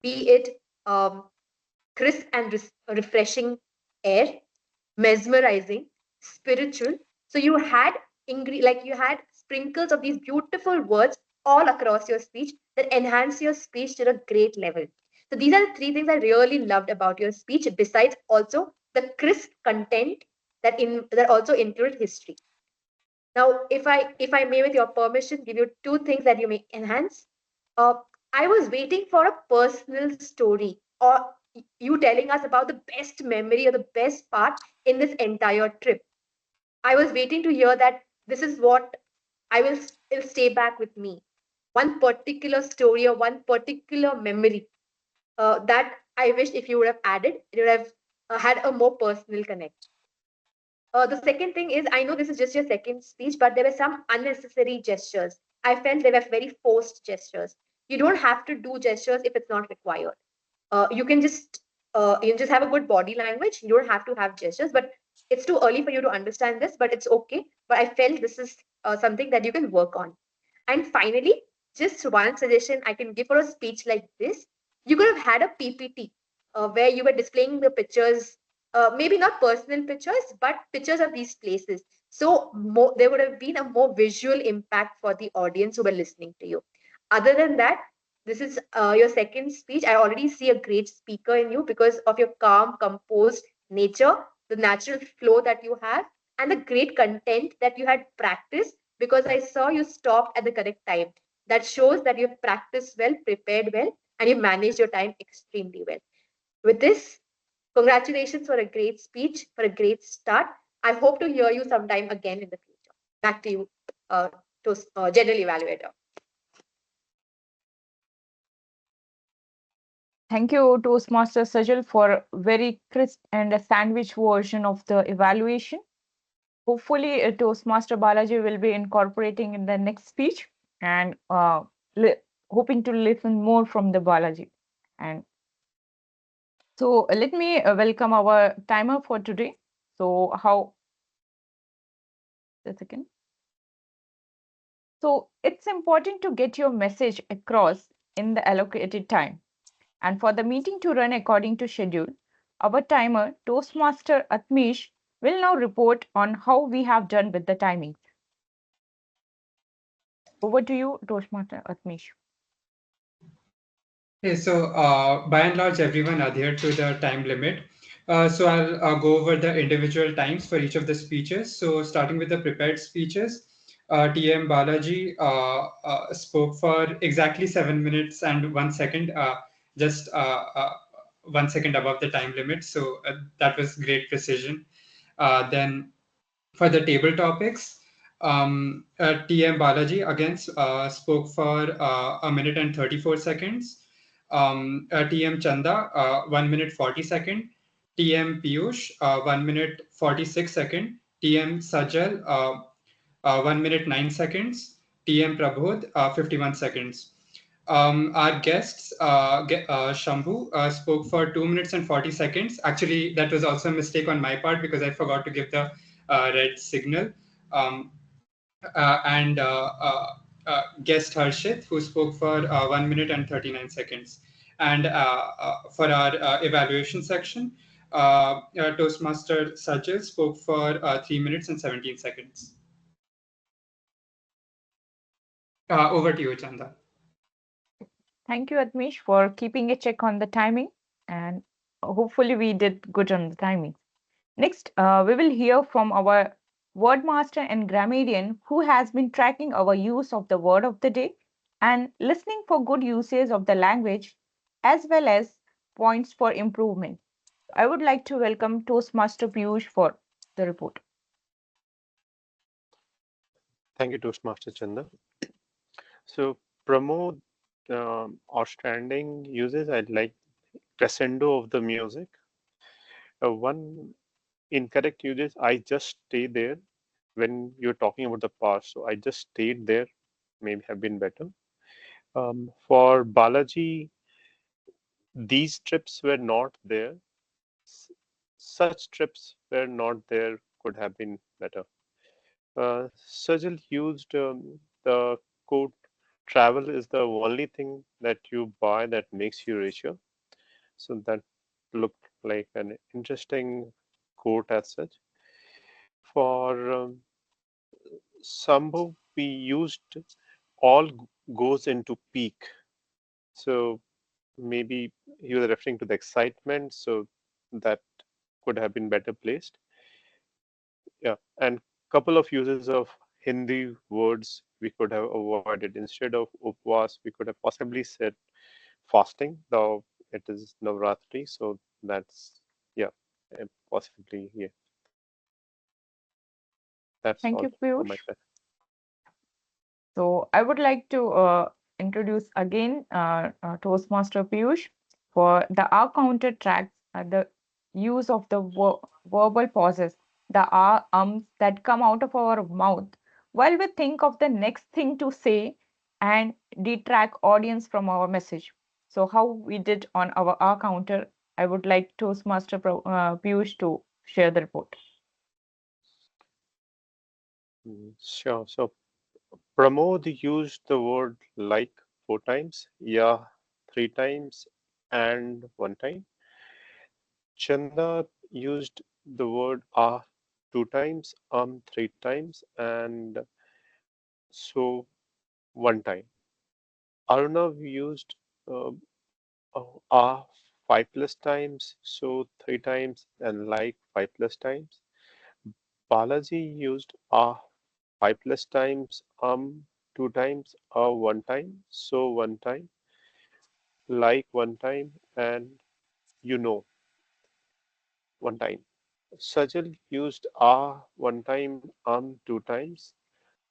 be it crisp and refreshing air, mesmerizing, spiritual. So you had like you had sprinkles of these beautiful words all across your speech that enhance your speech to a great level. So these are the three things I really loved about your speech, besides also the crisp content that also include history. Now, if I may, with your permission, give you two things that you may enhance. Uh, I was waiting for a personal story or you telling us about the best memory or the best part in this entire trip. I was waiting to hear that this is what will stay back with me. One particular story or one particular memory that I wish if you would have added, it would have had a more personal connect. The second thing is, I know this is just your second speech, but there were some unnecessary gestures. I felt they were very forced gestures. You don't have to do gestures if it's not required. You can just have a good body language. You don't have to have gestures, but it's too early for you to understand this, but it's okay. But I felt this is something that you can work on. And finally, just one suggestion I can give for a speech like this: you could have had a PPT where you were displaying the pictures, maybe not personal pictures, but pictures of these places. So there would have been a more visual impact for the audience who were listening to you. Other than that, this is your second speech. I already see a great speaker in you because of your calm, composed nature, the natural flow that you have, and the great content that you had practiced because I saw you stopped at the correct time. That shows that you've practiced well, prepared well, and you managed your time extremely well. With this, congratulations for a great speech, for a great start. I hope to hear you sometime again in the future. Back to you, uh, General Evaluator. Thank you, Toastmaster Sajal, for very crisp and a sandwich version of the evaluation. Hopefully, Toastmaster Balaji will be incorporating in the next speech and hoping to listen more from the Balaji. And so let me welcome our timer for today. So just a second. So it's important to get your message across in the allocated time. And for the meeting to run according to schedule, our timer, Toastmaster Atmish, will now report on how we have done with the timings. Over to you, Toastmaster Atmish. Okay, so by and large, everyone adhered to the time limit. So I'll go over the individual times for each of the speeches. So starting with the prepared speeches, TM Balaji spoke for exactly 7 minutes and 1 second, just 1 second above the time limit. So that was great precision. Then for the table topics, TM Balaji again spoke for 1 minute and 34 seconds. TM Chanda, 1 minute 40 second. TM Piyush, 1 minute 46 second. TM Sajal, 1 minute 9 seconds. TM Prabodh, 51 seconds. Our guests, Shambhu, spoke for 2 minutes and 40 seconds. Actually, that was also a mistake on my part because I forgot to give the red signal. Um, and guest Harshit, who spoke for 1 minute and 39 seconds. And for our evaluation section, Toastmaster Sajal spoke for 3 minutes and 17 seconds. Over to you, Chanda. Thank you, Atmish, for keeping a check on the timing. And hopefully we did good on the timing. Next, we will hear from our word master and grammarian who has been tracking our use of the word of the day and listening for good usage of the language as well as points for improvement. I would like to welcome Toastmaster Piyush for the report. Thank you, Toastmaster Chanda. So, promote outstanding uses. I'd like crescendo of the music. One incorrect uses, I just stay there when you're talking about the past. So, I just stayed there, maybe have been better. For Balaji, these trips were not there. Such trips were not there, could have been better. Sajal used the quote, travel is the only thing that you buy that makes you richer. So that looked like an interesting quote as such. For Sambhu, we used all goes into peak. So maybe he was referring to the excitement. So that could have been better placed. Yeah, and couple of uses of Hindi words we could have avoided. Instead of upvas, we could have possibly said fasting, though it is Navaratri, so that's yeah, possibly yeah. That's Thank all you, from my Piyush. side. So I would like to introduce again Toastmaster Piyush for the R counter tracks, the use of the verbal pauses, the R ums that come out of our mouth while we think of the next thing to say and detract audience from our message. So how we did on our R counter, I would like Toastmaster Piyush to share the report. Sure. So Pramod used the word like 4 times, yeah 3 times, and 1 time. Chanda used the word ah 2 times, 3 times, and so 1 time. Arunav used uh, ah 5 plus times, so 3 times, and like 5 plus times. Balaji used ah 5 plus times, 2 times, 1 time, so 1 time, like 1 time, and you know 1 time. Sajal used ah 1 time, 2 times,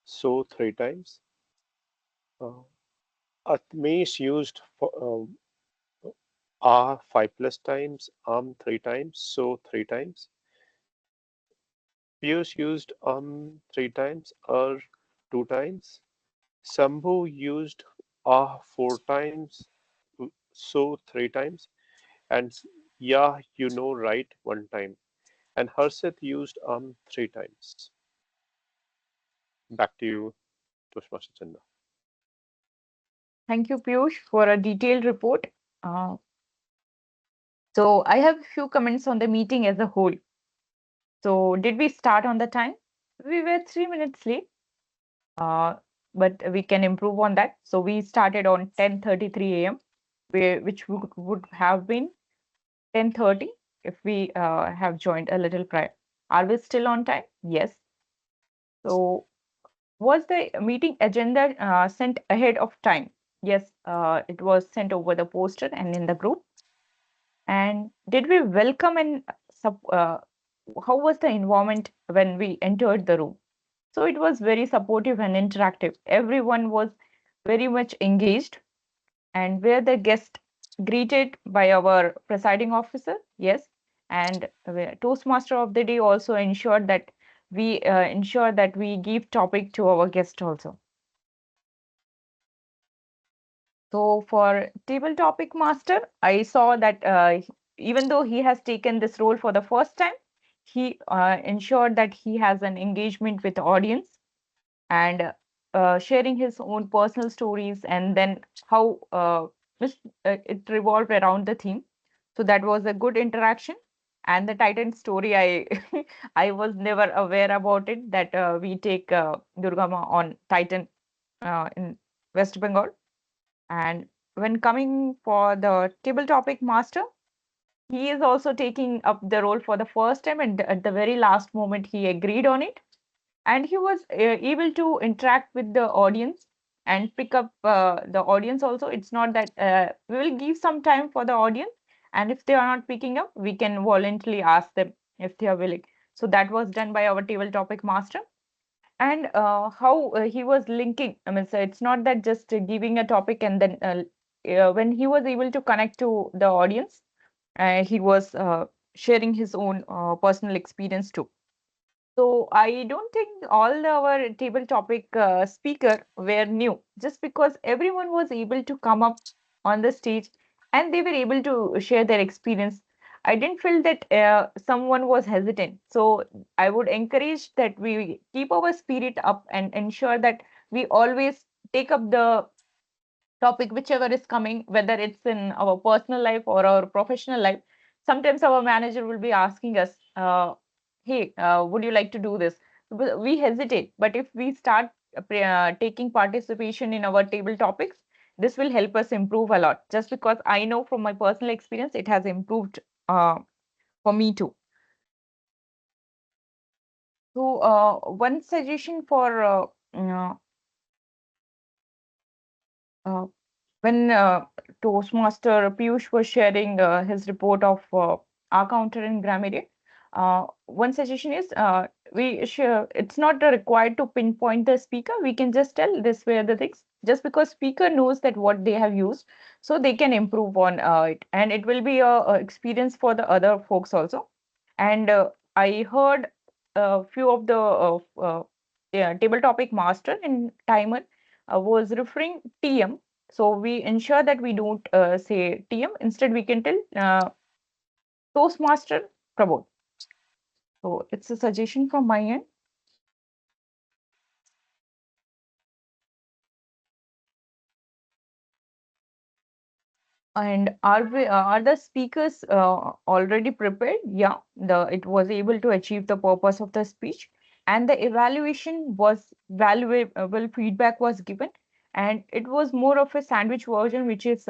so 3 times. Uh, Atmesh used ah 5 plus times, 3 times, so 3 times. Piyush used 3 times, 2 times. Sambhu used ah 4 times, so 3 times, and yeah, you know, right 1 time. And Harshit used 3 times. Back to you, Toshmaster Chanda. Thank you, Piyush, for a detailed report. Uh, So I have a few comments on the meeting as a whole. So did we start on the time? We were 3 minutes late, uh, but we can improve on that. So we started on 10:33 a.m., which would have been 10:30 if we have joined a little prior. Are we still on time? Yes. So was the meeting agenda sent ahead of time? Yes, it was sent over the poster and in the group. And did we welcome and how was the environment when we entered the room? So it was very supportive and interactive. Everyone was very much engaged. And were the guests greeted by our presiding officer? Yes. And Toastmaster of the day also ensured that we ensure that we give topic to our guest also. So for table topic master, I saw that even though he has taken this role for the first time, he ensured that he has an engagement with the audience and sharing his own personal stories and then how it revolved around the theme. So that was a good interaction. And the Titan story, I I was never aware about it that we take Durga Ma on Titan in West Bengal. And when coming for the table topic master, he is also taking up the role for the first time, and at the very last moment, he agreed on it. and he was able to interact with the audience and pick up the audience also. It's not that we will give some time for the audience, and if they are not picking up, we can voluntarily ask them if they are willing. So that was done by our table topic master. And how he was linking, I mean, so it's not that just giving a topic and then when he was able to connect to the audience, he was sharing his own personal experience too. So I don't think all our table topic speaker were new, just because everyone was able to come up on the stage and they were able to share their experience. I didn't feel that someone was hesitant. So I would encourage that we keep our spirit up and ensure that we always take up the topic whichever is coming, whether it's in our personal life or our professional life. Sometimes our manager will be asking us, hey, would you like to do this? We hesitate, but if we start taking participation in our table topics, this will help us improve a lot, just because I know from my personal experience it has improved for me too. So one suggestion for uh, when Toastmaster Piyush was sharing his report of our counter in grammar, one suggestion is it's not required to pinpoint the speaker. We can just tell this were the things. Just because speaker knows that what they have used, so they can improve on it, and it will be a experience for the other folks also. And I heard a few of the yeah, table topic master and timer was referring TM, so we ensure that we don't say TM. Instead, we can tell Toastmaster Prabodh. So it's a suggestion from my end. And are the speakers already prepared? Yeah, it was able to achieve the purpose of the speech, and the evaluation was valuable. Feedback was given, and it was more of a sandwich version, which is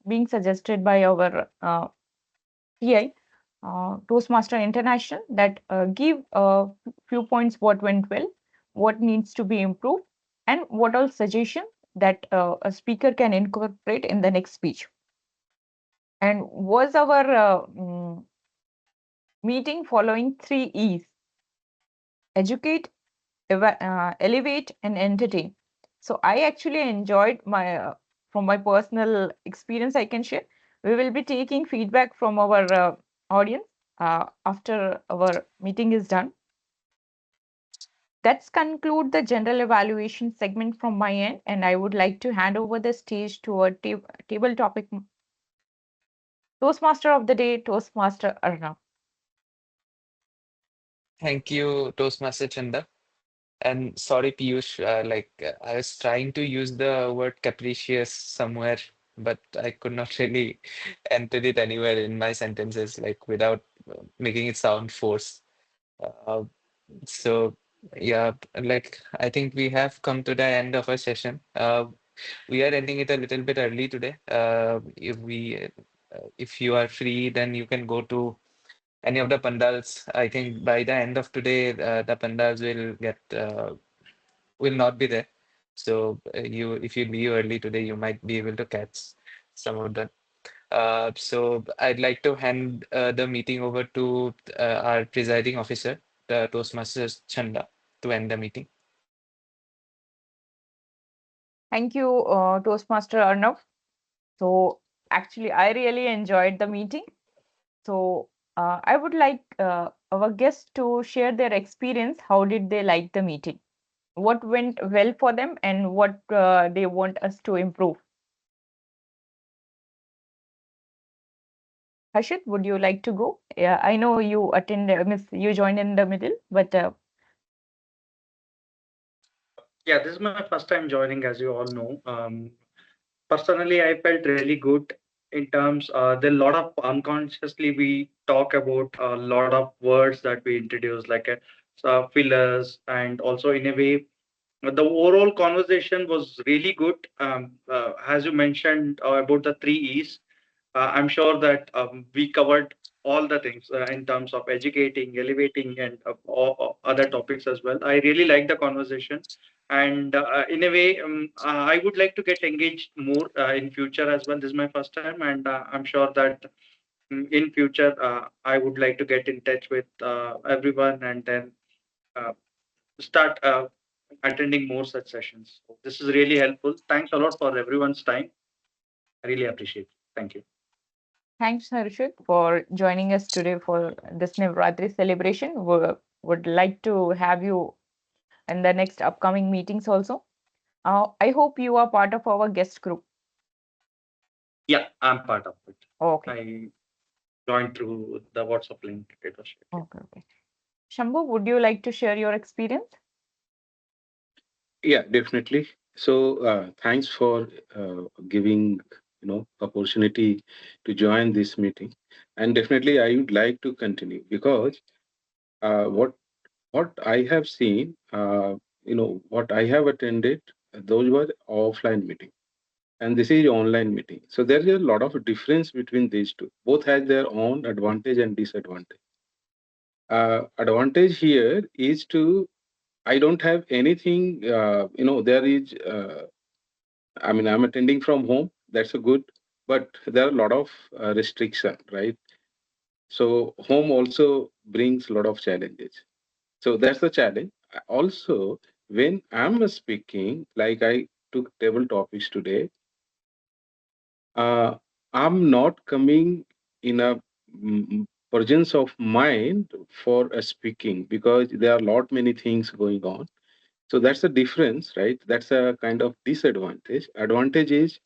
being suggested by our TI, Toastmaster International, that give a few points what went well, what needs to be improved, and what all suggestions that a speaker can incorporate in the next speech. And was our meeting following 3 E's: educate, elevate, and entertain. So I actually enjoyed from my personal experience, I can share. We will be taking feedback from our audience after our meeting is done. That's conclude the general evaluation segment from my end, and I would like to hand over the stage to our table topic Toastmaster of the day, Toastmaster Arnav. Thank you, Toastmaster Chanda. And sorry, Piyush, I was trying to use the word capricious somewhere, but I could not really enter it anywhere in my sentences, like without making it sound forced. Uh, so yeah, like I think we have come to the end of our session. We are ending it a little bit early today. If you are free, then you can go to any of the pandals. I think by the end of today, the pandals will not be there. So if you leave early today, you might be able to catch some of them. So I'd like to hand the meeting over to our presiding officer, the Toastmaster Chanda, to end the meeting. Thank you, Toastmaster Arnav. So actually, I really enjoyed the meeting. So I would like our guests to share their experience. How did they like the meeting? What went well for them and what they want us to improve? Harshit, would you like to go? Yeah, I know you you joined in the middle, but Yeah, this is my first time joining, as you all know. Personally, I felt really good in terms. There are a lot of unconsciously we talk about a lot of words that we introduce, like fillers, and also in a way, the overall conversation was really good. As you mentioned about the 3 E's, I'm sure that we covered all the things in terms of educating, elevating, and other topics as well. I really like the conversation, and in a way, I would like to get engaged more in future as well. This is my first time, and I'm sure that in future I would like to get in touch with everyone and then uh, start attending more such sessions. So this is really helpful. Thanks a lot for everyone's time. I really appreciate it. Thank you. Thanks, Harshit, for joining us today for this Navaratri celebration. We would like to have you in the next upcoming meetings also. I hope you are part of our guest group. Yeah, I'm part of it. Okay. I joined through the WhatsApp link it was shared. Okay. Shambhu, would you like to share your experience? Yeah, definitely. So thanks for giving opportunity to join this meeting, and definitely I would like to continue because what I have seen, what I have attended, those were offline meeting, and this is online meeting. So there is a lot of difference between these two. Both have their own advantage and disadvantage. Advantage here is to I don't have anything. There is. I mean, I'm attending from home. That's a good, but there are a lot of restriction, right? So home also brings a lot of challenges. So that's the challenge. Also, when I'm speaking, like I took table topics today, uh, I'm not coming in a presence of mind for speaking because there are a lot many things going on. So that's the difference, right? That's a kind of disadvantage. Advantage is,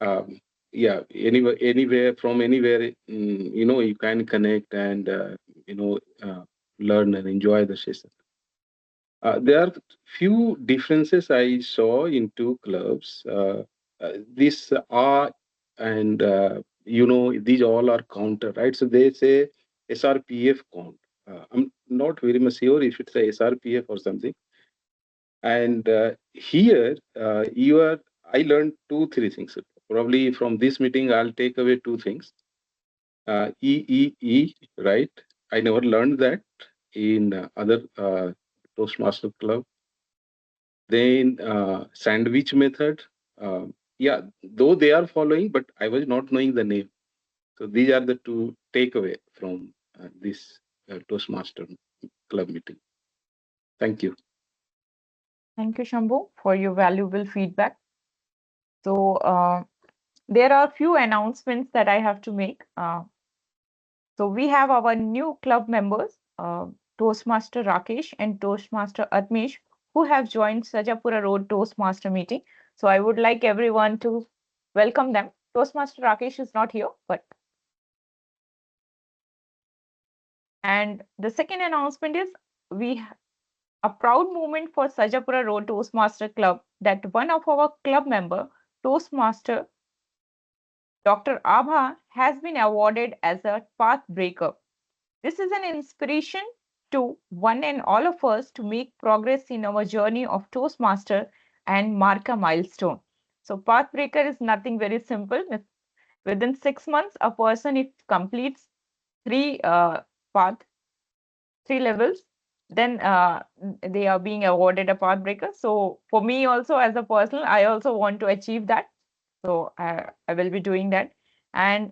um, yeah, anywhere from anywhere, you can connect and you know learn and enjoy the session. There are few differences I saw in two clubs. This are and these all are counter, right? So they say SRPF count. I'm not very much sure if it's a SRPF or something. And here you are. I learned two, three things. Probably from this meeting, I'll take away two things. EEE, right? I never learned that in other Toastmaster Club. Then sandwich method. Yeah, though they are following, but I was not knowing the name. So these are the two takeaway from this Toastmaster Club meeting. Thank you. Thank you, Shambhu, for your valuable feedback. So there are a few announcements that I have to make. So we have our new club members, Toastmaster Rakesh and Toastmaster Atmesh, who have joined Sarjapura Road Toastmaster meeting. So I would like everyone to welcome them. Toastmaster Rakesh is not here, but. And the second announcement is a proud moment for Sarjapura Road Toastmaster Club that one of our club member, Toastmaster Dr. Abha, has been awarded as a path breaker. This is an inspiration to one and all of us to make progress in our journey of Toastmaster and mark a milestone. So Pathbreaker is nothing very simple. Within 6 months, a person if completes three levels, then they are being awarded a Pathbreaker. So for me also as a person, I also want to achieve that. So I will be doing that. And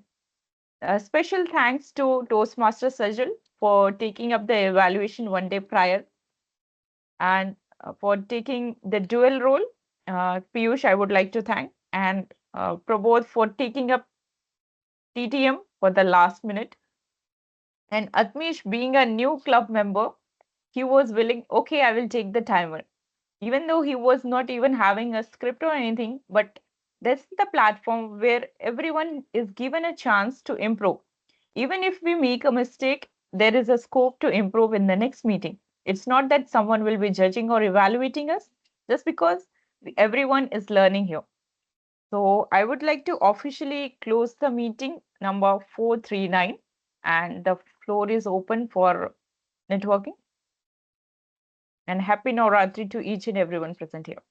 a special thanks to Toastmaster Sajal for taking up the evaluation one day prior and for taking the dual role. Piyush, I would like to thank, and Prabodh for taking up TTM for the last minute. And Atmish, being a new club member, he was willing, okay, I will take the timer. Even though he was not even having a script or anything, but that's the platform where everyone is given a chance to improve. Even if we make a mistake, there is a scope to improve in the next meeting. It's not that someone will be judging or evaluating us just because everyone is learning here. So I would like to officially close the meeting number 439, and the floor is open for networking. And happy Navaratri to each and everyone present here.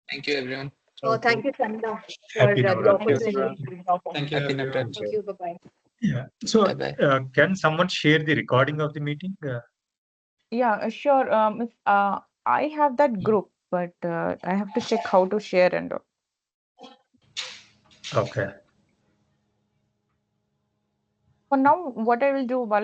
Thank you, everyone. Thank you, Chanda, for Happy the Navaratri. opportunity. Thank you, Happy everyone. Navratri. Thank you. Bye-bye. Yeah. So, Bye-bye. can someone share the recording of the meeting? Yeah, sure. If, I have that group, but I have to check how to share and all. Okay. For now, what I will do, Balaji,